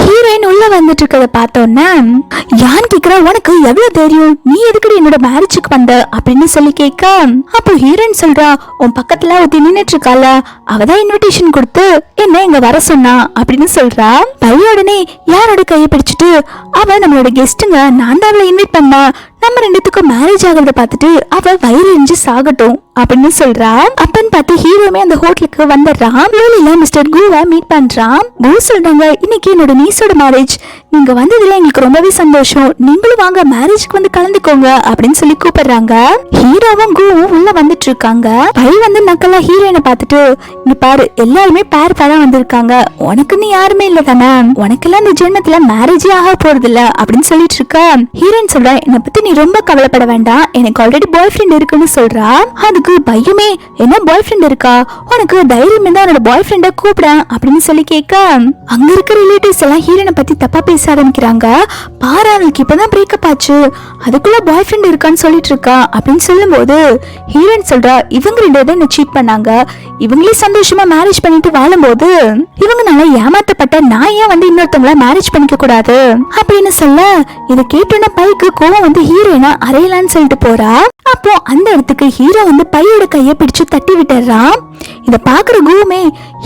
ஹீரோயின் உள்ள வந்துட்டு இருக்கத பார்த்தோன்னே யான் கேக்குறா, உனக்கு எவ்வளவு தெரியும், நீ எதுக்கு என்னோட மேரேஜுக்கு வந்த அப்படின்னு சொல்லி கேட்க அப்போ ஹீரோயின் சொல்றா, உன் பக்கத்துல ஒருத்தி நின்னுட்டு இருக்கால, அவதான் இன்விடேஷன் கொடுத்து என்ன இங்க வர சொன்னா அப்படின்னு சொல்றா. பையோடனே யாரோட கையை பிடிச்சிட்டு அவ நம்மளோட கெஸ்ட்டுங்க, நான் தான் அவளை இன்வைட் பண்ண, நம்ம 2 மேரேஜ் ஆகிறத பார்த்துட்டு அவ வயிறு எரிஞ்சு சாகட்டும் அப்படின்னு சொல்றா. அப்பன்னு பார்த்து ஹீரோமே அந்த ஹோட்டலுக்கு வந்துடுறான். வெளியில மிஸ்டர் குவை மீட் பண்றான். கு சொல்றாங்க, இன்னைக்கு என்னோட நீஸோட மேரேஜ், நீங்க வந்ததுல எங்களுக்கு ரொம்பவே சந்தோஷம், நீங்களும் வாங்க மேரேஜ்க்கு வந்து கலந்துக்கோங்க அப்படின்னு சொல்லி கூப்பிடுறாங்க. ஹீரோவும் குவும் உள்ள வந்துட்டு இருக்காங்க. பை வந்து நக்கலா ஹீரோயினை பார்த்துட்டு, இங்க பாரு எல்லாருமே பேர் பேரா வந்திருக்காங்க, உனக்கு நீ யாருமே இல்ல தானே, உனக்கெல்லாம் இந்த ஜென்மத்துல மேரேஜே ஆக போறது இல்ல அப்படின்னு சொல்லிட்டு இருக்க. ஹீரோயின் சொல்றா, என்னை பத்தி நீ ரொம்ப கவலைப்பட வேண்டாம், எனக்கு ஆல்ரெடி பாய் ஃப்ரெண்ட் இருக்குன்னு சொல்றா. அதுக்கு அவனுக்கு பையமே என்ன பாய் ஃப்ரெண்ட் இருக்கா, உனக்கு தைரியம் இருந்தா என்னோட பாய் ஃப்ரெண்ட கூப்பிடேன் அப்படின்னு சொல்லி கேட்க அங்க இருக்க ரிலேட்டிவ்ஸ் எல்லாம் ஹீரோனை பத்தி தப்பா பேச ஆரம்பிக்கிறாங்க. பாரு அவளுக்கு இப்பதான் பிரேக்கப் ஆச்சு, அதுக்குள்ள பாய் ஃப்ரெண்ட் இருக்கான்னு சொல்லிட்டு இருக்கா அப்படின்னு சொல்லும் போது ஹீரோயின் சொல்றா இவங்க 2 பேரும் என்ன சீட் பண்ணாங்க, இவங்களே சந்தோஷமா மேரேஜ் பண்ணிட்டு வாழும்போது இவங்க நல்லா ஏமாத்தப்பட்ட நான் ஏன் வந்து இன்னொருத்தவங்கள மேரேஜ் பண்ணிக்க கூடாது அப்படின்னு சொல்ல இதை கேட்டோன்னா பைக்கு கோவம் வந்து ஹீரோயினா அறையலான்னு சொல்லிட்டு போறா. அப்போ அந்த இடத்துக்கு ஹீரோ வந்து பையோட கைய பிடிச்சு தட்டி விட்டுறான். இத பாக்குற கோமே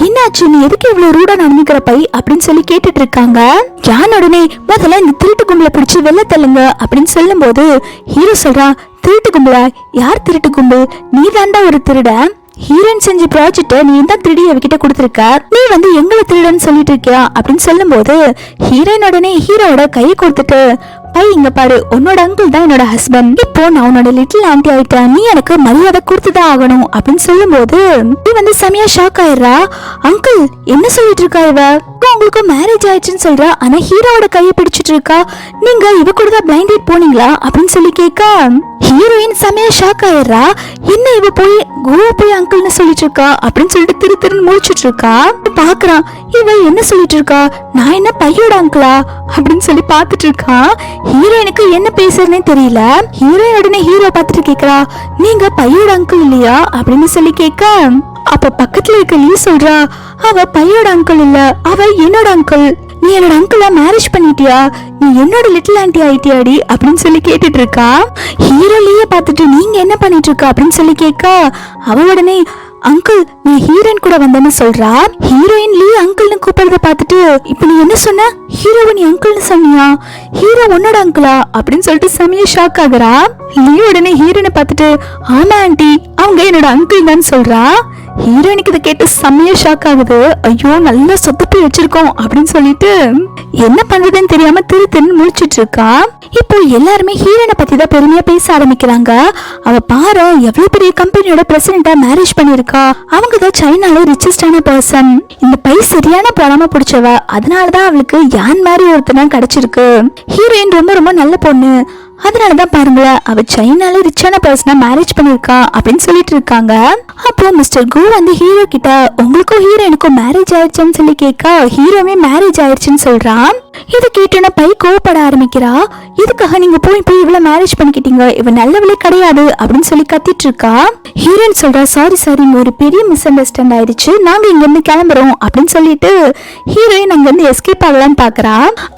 என்னாச்சு, நீ எதுக்கு இவ்வளவு ரூடா நடந்துக்கிற பை அப்படின்னு சொல்லி கேட்டுட்டு இருக்காங்க. ஜான் உடனே முதல்ல இந்த திருட்டு கும்பலை பிடிச்சு வெளில தள்ளுங்க அப்படின்னு சொல்லும் போது ஹீரோ சொல்றா திருட்டு கும்பலா, யார் திருட்டு கும்பல், நீ தாண்டா ஒரு திருட, ஹீரோயின் செஞ்ச ப்ராஜெக்ட் நீ தான் திருடி அவகிட்ட கொடுத்துருக்க, நீ வந்து எங்களை திருடன்னு சொல்லிட்டு இருக்கியா அப்படின்னு சொல்லும் போது ஹீரோயின் உடனே ஹீரோட கையை கொடுத்துட்டு பை இங்க பாரு, உன்னோட அங்கிள் தான் என்னோட ஹஸ்பண்ட், இப்போ நான் உன்னோட லிட்டில் ஆண்டி ஆயிட்டேன், நீ எனக்கு மரியாதை கொடுத்துதான் ஆகணும் அப்படின்னு சொல்லும் போது நீ வந்து செமையா ஷாக் ஆயிடுறா. அங்கிள் என்ன சொல்லிட்டு இருக்கா இவ, உங்களுக்கு மேரேஜ் ஆயிடுச்சுன்னு சொல்றா, ஆனா ஹீரோவோட கையை பிடிச்சிட்டு இருக்கா, நீங்க இவ கூட தான் பிளைண்ட் டேட் போனீங்களா அப்படின்னு சொல்லி கேட்க ஹீரோயின் செமையா ஷாக் ஆயிடுறா. என்ன இவ போய் கோவா போய் அங்கிள்னு சொல்லிட்டு இருக்கா அப்படின்னு சொல்லிட்டு திருன்னு முழிச்சிட்டு இருக்கா. பாக்குறான் இவ என்ன சொல்லிட்டு இருக்கா, நான் என்ன பையோட அங்கிளா அப்படின்னு சொல்லி பாத்துட்டு இருக்கா. ஹீரோயினுக்கு என்ன பேசுறதுன்னு தெரியல. ஹீரோயின் உடனே ஹீரோ பாத்துட்டு கேக்குறா நீங்க பையோட அங்கிள் இல்லையா அப்படின்னு சொல்லி கேட்க அப்ப பக்கத்துல இருக்க லீ சொல்றா அவ பையோட அங்கிள் இல்ல, அவ என்னோட அங்கிள், நீ என்னோட அங்கிளா மேரேஜ் பண்ணிட்டியா, நீ என்னோட லிட்டில் ஆண்டி ஆயிட்டியாடி அப்படின்னு சொல்லி கேட்டுட்டு இருக்கா. ஹீரோ லீய பாத்துட்டு நீங்க என்ன பண்ணிட்டு இருக்கா அப்படின்னு சொல்லி கேட்க அவ உடனே அங்கிள் நீ ஹீரோயின் கூட வந்தேன்னு சொல்றா. ஹீரோயின் லீ அங்கிள்னு கூப்பிடுறத பாத்துட்டு இப்ப நீ என்ன சொன்ன, ஹீரோவை நீ அங்கிள்னு சொன்னியா, ஹீரோ உன்னோட அங்கிளா அப்படின்னு சொல்லிட்டு செமையா ஷாக் ஆகுறா. லீ உடனே ஹீரோயினை பாத்துட்டு ஆமா ஆண்டி அவங்க என்னோட அங்கிள் தான் சொல்றா. ஹீரோயினுக்கு இதை கேட்டு செம்மையா ஷாக் ஆகுது. ஐயோ நல்லா சொத்தப்பி வச்சிருக்கோம் அப்படின்னு சொல்லிட்டு என்ன பண்றதுன்னு தெரியாம திருன்னு முழிச்சிட்டு இருக்கா. இப்போ எல்லாருமே ஹீரோயினை பத்தி தான் பெருமையா பேச ஆரம்பிக்கிறாங்க. அவ பாரு எவ்வளவு பெரிய கம்பெனியோட பிரசிடென்டா மேரேஜ் பண்ணிருக்கா, அவங்க தான் சைனால ரிச்சஸ்டான பர்சன், இந்த பை சரியான பணமா பிடிச்சவ, அதனாலதான் அவளுக்கு யான் மாதிரி ஒருத்தனா கிடைச்சிருக்கு, ஹீரோயின் ரொம்ப ரொம்ப நல்ல பொண்ணு, அதனாலதான் பாருங்களேன் அவ சைனால ரிச்சான பர்சனா மேரேஜ் பண்ணிருக்கா அப்படின்னு சொல்லிட்டு இருக்காங்க. அப்போ மிஸ்டர் கு வந்து ஹீரோ கிட்ட உங்களுக்கும் ஹீரோயினுக்கும் மேரேஜ் ஆயிடுச்சுன்னு சொல்லி கேட்க ஹீரோவே மேரேஜ் ஆயிடுச்சுன்னு சொல்றான். இதை கேட்டோன்னா பை கோவப்பட ஆரம்பிக்கிறா. இதுக்காக நீங்க போய் இவ்வளவு மேரேஜ் பண்ணிக்கிட்டீங்க, இவ நல்லவளே கிடையாது அப்படின்னு சொல்லி கத்திட்டு இருக்கா. ஹீரோயின் சொல்றா சாரி ஒரு பெரிய மிஸ் அண்டர்ஸ்டாண்ட் ஆயிடுச்சு, நாங்க இங்க இருந்து கிளம்புறோம் அப்படின்னு சொல்லிட்டு ஹீரோயின் அங்க இருந்து எஸ்கேப் ஆகலான்னு பாக்குறா.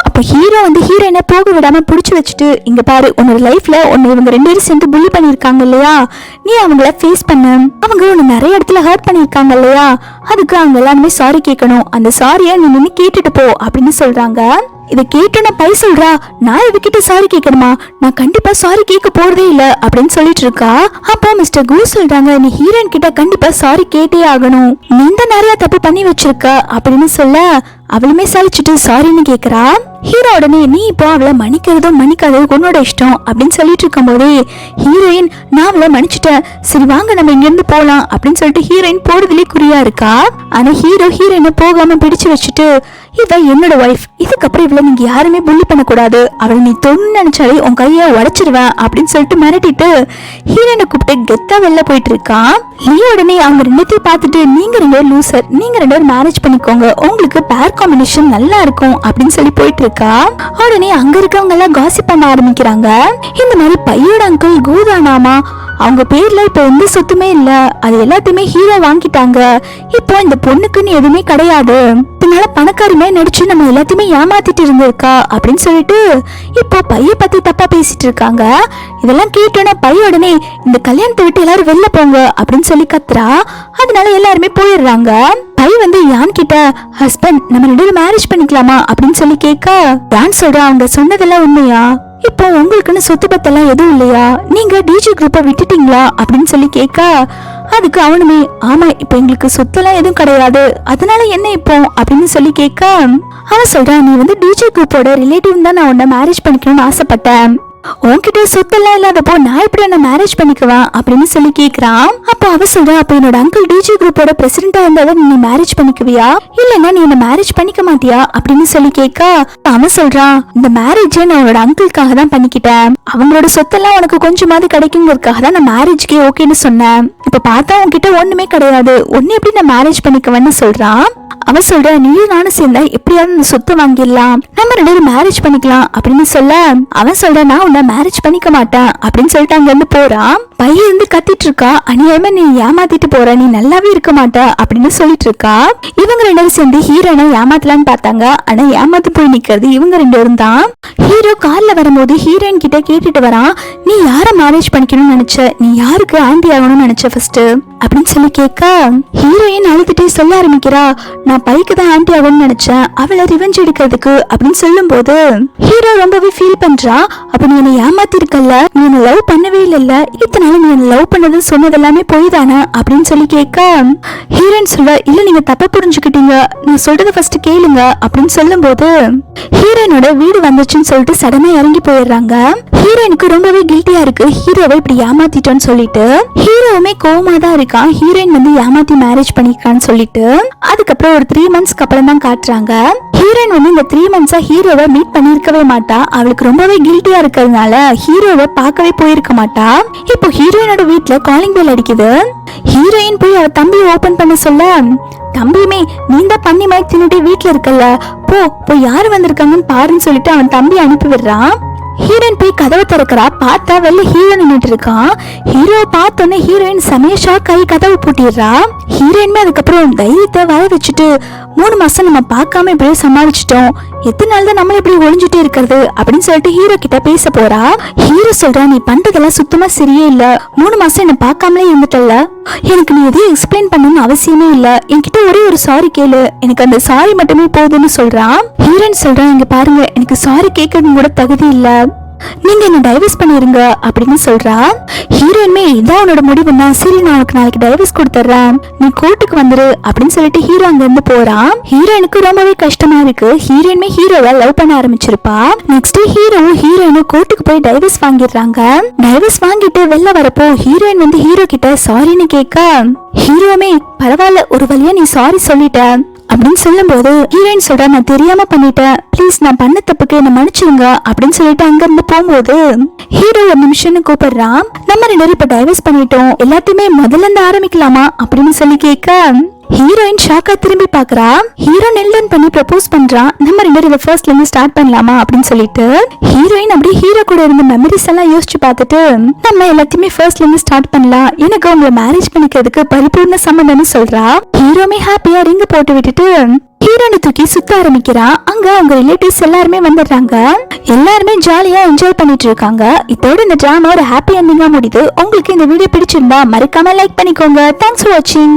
அப்ப ஹீரோ வந்து ஹீரோயினை போக விடாம புடிச்சு வச்சுட்டு இங்க பாரு உன்னோட லைஃப்ல உன்னை இவங்க 2 பேரும் சேர்ந்து புள்ளி பண்ணிருக்காங்க இல்லையா, நீ அவங்கள ஃபேஸ் பண்ணு, அவங்க உன்னை நிறைய இடத்துல ஹர்ட் பண்ணிருக்காங்க இல்லையா, அதுக்கு அவங்க எல்லாருமே சாரி கேட்கணும், அந்த சாரியை நீ நின்று கேட்டுட்டு போ அப்படின்னு சொல்றாங்க. இதை கேட்டோன்னா பை சொல்றா நான் இவகிட்ட சாரி கேட்கணுமா, நான் கண்டிப்பா சாரி கேட்க போறதே இல்ல அப்படின்னு சொல்லிட்டு இருக்கா. அப்போ மிஸ்டர் கு சொல்றாங்க நீ ஹீரோயின் கிட்ட கண்டிப்பா சாரி கேட்டே ஆகணும், நீ தான் நிறைய தப்பு பண்ணி வச்சிருக்க அப்படின்னு சொல்ல அவளுமே சலிச்சுட்டு சாரின்னு கேக்குறா. ஹீரோ உடனே நீ இப்போ அவளை மன்னிக்கிறதும் மன்னிக்காதது உன்னோட இஷ்டம் அப்படின்னு சொல்லிட்டு இருக்கும் போதே ஹீரோயின் நான் அவளை மன்னிச்சுட்டேன், சரி வாங்க நம்ம இங்க இருந்து போலாம் அப்படின்னு சொல்லிட்டு ஹீரோயின் போறதுலயே குறியா இருக்கா. ஆனா ஹீரோயினை போகாம பிடிச்சு வச்சுட்டு இவ என்னோட ஒய்ஃப், இதுக்கப்புறம் இவளை நீங்க யாருமே புள்ளி பண்ணக்கூடாது, அவளை நீ தொண்ணு நினைச்சாலே உன் கைய உடைச்சிருவேன் அப்படின்னு சொல்லிட்டு மிரட்டிட்டு ஹீரோயினை கூப்பிட்டு கெத்தா வெளில போயிட்டு இருக்கான். லீ உடனே அவங்க 2 பேரையும் பார்த்துட்டு நீங்க 2 பேரும் லூசர், நீங்க 2 பேரும் மேரேஜ் பண்ணிக்கோங்க, உங்களுக்கு பேர் காம்பினேஷன் நல்லா இருக்கும் அப்படின்னு சொல்லி போயிட்டு இருக்கா. உடனே அங்க இருக்கவங்க எல்லாம் காசிப் பண்ண ஆரம்பிக்கிறாங்க. இந்த மாதிரி பையோட அங்கிள் கூதானாமா, அவங்க பேர்ல இப்ப எந்த சொத்துமே இல்ல, அது எல்லாத்தையுமே ஹீரோ வாங்கிட்டாங்க, இப்போ இந்த பொண்ணுக்குன்னு எதுவுமே கிடையாது, இதனால பணக்காரமே நடிச்சு நம்ம எல்லாத்தையுமே ஏமாத்திட்டு இருந்திருக்கா அப்படின்னு சொல்லிட்டு இப்போ பைய பத்தி தப்பா பேசிட்டு இருக்காங்க. இதெல்லாம் கேட்டோன்னா பைய உடனே இந்த கல்யாணத்தை விட்டு எல்லாரும் வெளில போங்க அப்படின்னு சொல்லி கத்துறா. அதனால எல்லாருமே போயிடுறாங்க. பை வந்து யான் கிட்ட ஹஸ்பண்ட் நம்ம 2 பேரும் மேரேஜ் பண்ணிக்கலாமா அப்படின்னு சொல்லி கேட்க யான் சொல்றா அவங்க சொன்னதெல்லாம் உண்மையா, இப்போ உங்களுக்குன்னு சொத்து பத்தெல்லாம் எதுவும் இல்லையா, நீங்க டிஜே குரூப்பை விட்டுட்டீங்களா அப்படின்னு சொல்லி கேட்க அதுக்கு அவனுமே ஆமா இப்ப எங்களுக்கு சொத்தெல்லாம் எதுவும் கிடையாது, அதனால என்ன இப்போ அப்படின்னு சொல்லி கேட்க அவன் சொல்றான் நீ வந்து டிஜே குரூப்போட ரிலேட்டிவ் தான் நான் உன்னை மேரேஜ் பண்ணிக்கணும்னு ஆசைப்பட்டேன், உன்கிட்ட சொத்தெல்லாம் இல்லாதப்போ நான் எப்படி என்ன மேரேஜ் பண்ணிக்குவேன் அப்படின்னு சொல்லி கேக்குறான். அப்போ அவ சொல்றா, அப்ப என்னோட அங்கிள் டிஜே குரூப்போட பிரசிடென்டா இருந்தாலும் நீ மேரேஜ் பண்ணிக்குவியா, இல்லன்னா நீ என்ன மேரேஜ் பண்ணிக்க மாட்டியா அப்படின்னு சொல்லி கேட்க அவன் சொல்றான், இந்த மேரேஜ் நான் உன்னோட அங்கிள்காக தான் பண்ணிக்கிட்டேன். அவங்களோட சொத்தெல்லாம் உனக்கு கொஞ்சமாவது கிடைக்குங்கிறதுக்காக தான் நான் மேரேஜ்க்கே ஓகேன்னு சொன்னேன். இப்ப பார்த்தா உன்கிட்ட ஒண்ணுமே கிடையாது, ஒன்னு எப்படி நான் மேரேஜ் பண்ணிக்குவேன்னு சொல்றான். அவன் சொல்ற, நீயும் நானும் சேர்ந்தா எப்படியாவது இந்த சொத்து வாங்கிடலாம், நம்ம 2 பேரும் மேரேஜ் பண்ணிக்கலாம் அப்படின்னு சொல்ல அவன் சொல்ற, நான் உன்னை மேரேஜ் பண்ணிக்க மாட்டேன் அப்படின்னு சொல்லிட்டு அங்க இருந்து போறான். பையன் இருந்து கத்திட்டு இருக்கா, அநியாயமா நீ ஏமாத்திட்டு போற, நீ நல்லாவே இருக்க மாட்ட அப்படின்னு சொல்லிட்டு இருக்கா. இவங்க 2 பேரும் சேர்ந்து ஹீரோனை ஏமாத்தலான்னு பார்த்தாங்க. ஆனா ஏமாத்து போய் நிக்கிறது இவங்க 2 பேரும் தான். ஹீரோ கார்ல வரும்போது ஹீரோயின் கிட்ட கேட்டுட்டு வரான், நீ யார மேரேஜ் பண்ணிக்கணும்னு நினைச்ச, நீ யாருக்கு ஆண்டி ஆகணும்னு நினைச்ச ஃபர்ஸ்ட் அப்படின்னு சொல்லி கேட்க ஹீரோயின் அழுதுட்டே சொல்ல ஆரம்பிக்கிறா, நான் பைக்கு தான் ஆண்டி ஆகணும்னு நினைச்சேன், அவளை ரிவெஞ்ச் எடுக்கிறதுக்கு அப்படின்னு சொல்லும் போது ஹீரோ ரொம்பவே ஃபீல் பண்றா. அப்ப நீ என்ன ஏமாத்தி இருக்கல, நீ என்ன லவ் பண்ணவே இல்ல, இத்தனை நாள் நீ என்ன லவ் பண்ணது சொன்னது எல்லாமே போய் தானே அப்படின்னு சொல்லி கேட்க ஹீரோயின் சொல்ல, இல்ல நீங்க தப்பா புரிஞ்சுக்கிட்டீங்க, நான் சொல்றத ஃபர்ஸ்ட் கேளுங்க அப்படின்னு சொல்லும் போது ஹீரோயினோட வீடு வந்துச்சுன்னு சொல்லிட்டு சடனா இறங்கி போயிடுறாங்க. ஹீரோயினுக்கு ரொம்பவே கில்ட்டியா இருக்கு, ஹீரோவை இப்படி ஏமாத்திட்டோன்னு சொல்லிட்டு. ஹீரோவுமே கோவமா தான் இருக்கான், ஹீரோயின் வந்து ஏமாத்தி மேரேஜ் பண்ணிருக்கான்னு சொல்லிட்டு. அதுக்கப்புறம் ஒரு 3 மந்த்ஸ்க்கு அப்புறம் தான் காட்டுறாங்க. ஹீரோயின் வந்து இந்த 3 மந்த்ஸா ஹீரோவை மீட் பண்ணிருக்கவே மாட்டா. அவளுக்கு ரொம்பவே கில்ட்டியா இருக்கிறதுனால ஹீரோவை பார்க்கவே போயிருக்க மாட்டா. இப்போ ஹீரோயினோட வீட்டுல காலிங் பெல் அடிக்குது. ஹீரோயின் போய் அவ தம்பியை ஓபன் பண்ண சொல்ல, தம்பியுமே நீ தான் பண்ணி மாதிரி தின்னுட்டு வீட்டுல இருக்கல, போ யாரு வந்திருக்காங்கன்னு பாருன்னு சொல்லிட்டு அவன் தம்பி அனுப்பி விடுறான். ஹீரோயின் போய் கதவை திறக்கிறா, பார்த்தா வெளில ஹீரோ நின்னுட்டு இருக்கான். ஹீரோவை பார்த்தோன்னே ஹீரோயின் செமையா ஷாக் ஆகி கதவை பூட்டிடுறா. ஹீரோயின்மே அதுக்கப்புறம் தைரியத்தை வர வச்சுட்டு 3 மாசம் நம்ம பார்க்காம இப்படியே சமாளிச்சிட்டோம், எத்தனை நாள் தான் நம்ம இப்படி ஒளிஞ்சுட்டே இருக்கிறது அப்படின்னு சொல்லிட்டு ஹீரோ கிட்ட பேச போறா. ஹீரோ சொல்றா, நீ பண்றதெல்லாம் சுத்தமா சரியே இல்ல, 3 மாசம் என்ன பார்க்காமலே இருந்துட்டல, எனக்கு நீ எதையும் எக்ஸ்பிளைன் பண்ணணும்னு அவசியமே இல்ல, என்கிட்ட ஒரே ஒரு சாரி கேளு, எனக்கு அந்த சாரி மட்டுமே போதும்னு சொல்றான். ஹீரோயின் சொல்றா, இங்க பாருங்க எனக்கு சாரி கேட்கறது கூட தகுதி இல்ல, நீங்க என்ன டைவர்ஸ் பண்ணிருங்க அப்படின்னு சொல்றா. ஹீரோயின்மே இதான் உன்னோட முடிவுன்னா சரி நான் உனக்கு நாளைக்கு டைவர்ஸ் கொடுத்துறேன், நீ கோர்ட்டுக்கு வந்துரு அப்படின்னு சொல்லிட்டு ஹீரோ அங்க இருந்து போறான். ஹீரோயினுக்கு ரொம்பவே கஷ்டமா இருக்கு. ஹீரோயின்மே ஹீரோவை லவ் பண்ண ஆரம்பிச்சிருப்பா. நெக்ஸ்ட் ஹீரோவும் ஹீரோயினும் கோர்ட்டுக்கு போய் டைவர்ஸ் வாங்கிடுறாங்க. டைவர்ஸ் வாங்கிட்டு வெளில வரப்போ ஹீரோயின் வந்து ஹீரோ கிட்ட சாரின்னு கேட்க ஹீரோமே பரவாயில்ல ஒரு வழியா நீ சாரி சொல்லிட்ட அப்படின்னு சொல்லும் போது ஹீரோயின் சொல்ற, நான் தெரியாம பண்ணிட்டேன், ப்ளீஸ் நான் பண்ண தப்புக்கு என்ன மன்னிச்சிருங்க அப்படின்னு சொல்லிட்டு அங்க இருந்து போகும்போது ஹீரோ ஒரு நிமிஷம்னு கூப்பிடுறான். நம்ம 2 பேரும் இப்ப டைவர்ஸ் பண்ணிட்டோம், எல்லாத்தையுமே முதல்ல இருந்து ஆரம்பிக்கலாமா அப்படின்னு சொல்லி கேட்க ஹீரோயின் ஷாக்கா திரும்பி பாக்குறா. ஹீரோ நெல்டன் பண்ணி ப்ரப்போஸ் பண்றான், நம்ம 2 பேரும் இதை ஃபர்ஸ்ட்ல இருந்து ஸ்டார்ட் பண்ணலாமா அப்படின்னு சொல்லிட்டு. ஹீரோயின் அப்படியே ஹீரோ கூட இருந்த மெமரிஸ் எல்லாம் யோசிச்சு பார்த்துட்டு, நம்ம எல்லாத்தையுமே ஃபர்ஸ்ட்ல இருந்து ஸ்டார்ட் பண்ணலாம், எனக்கு உங்களை மேரேஜ் பண்ணிக்கிறதுக்கு பரிபூர்ண சம்மதம்னு சொல்றா. ஹீரோமே ஹாப்பியா ரிங்க போட்டு விட்டுட்டு ஹீரோனை தூக்கி சுத்த ஆரம்பிக்கிறான். அங்க அவங்க ரிலேட்டிவ்ஸ் எல்லாருமே வந்துடுறாங்க. எல்லாருமே ஜாலியா என்ஜாய் பண்ணிட்டு இருக்காங்க. இதோட இந்த டிராமா ஒரு ஹாப்பி எண்டிங்கா முடியுது. உங்களுக்கு இந்த வீடியோ பிடிச்சிருந்தா மறக்காம லைக் பண்ணிக்கோங்க. தேங்க்ஸ் ஃபார் வாட்சிங்.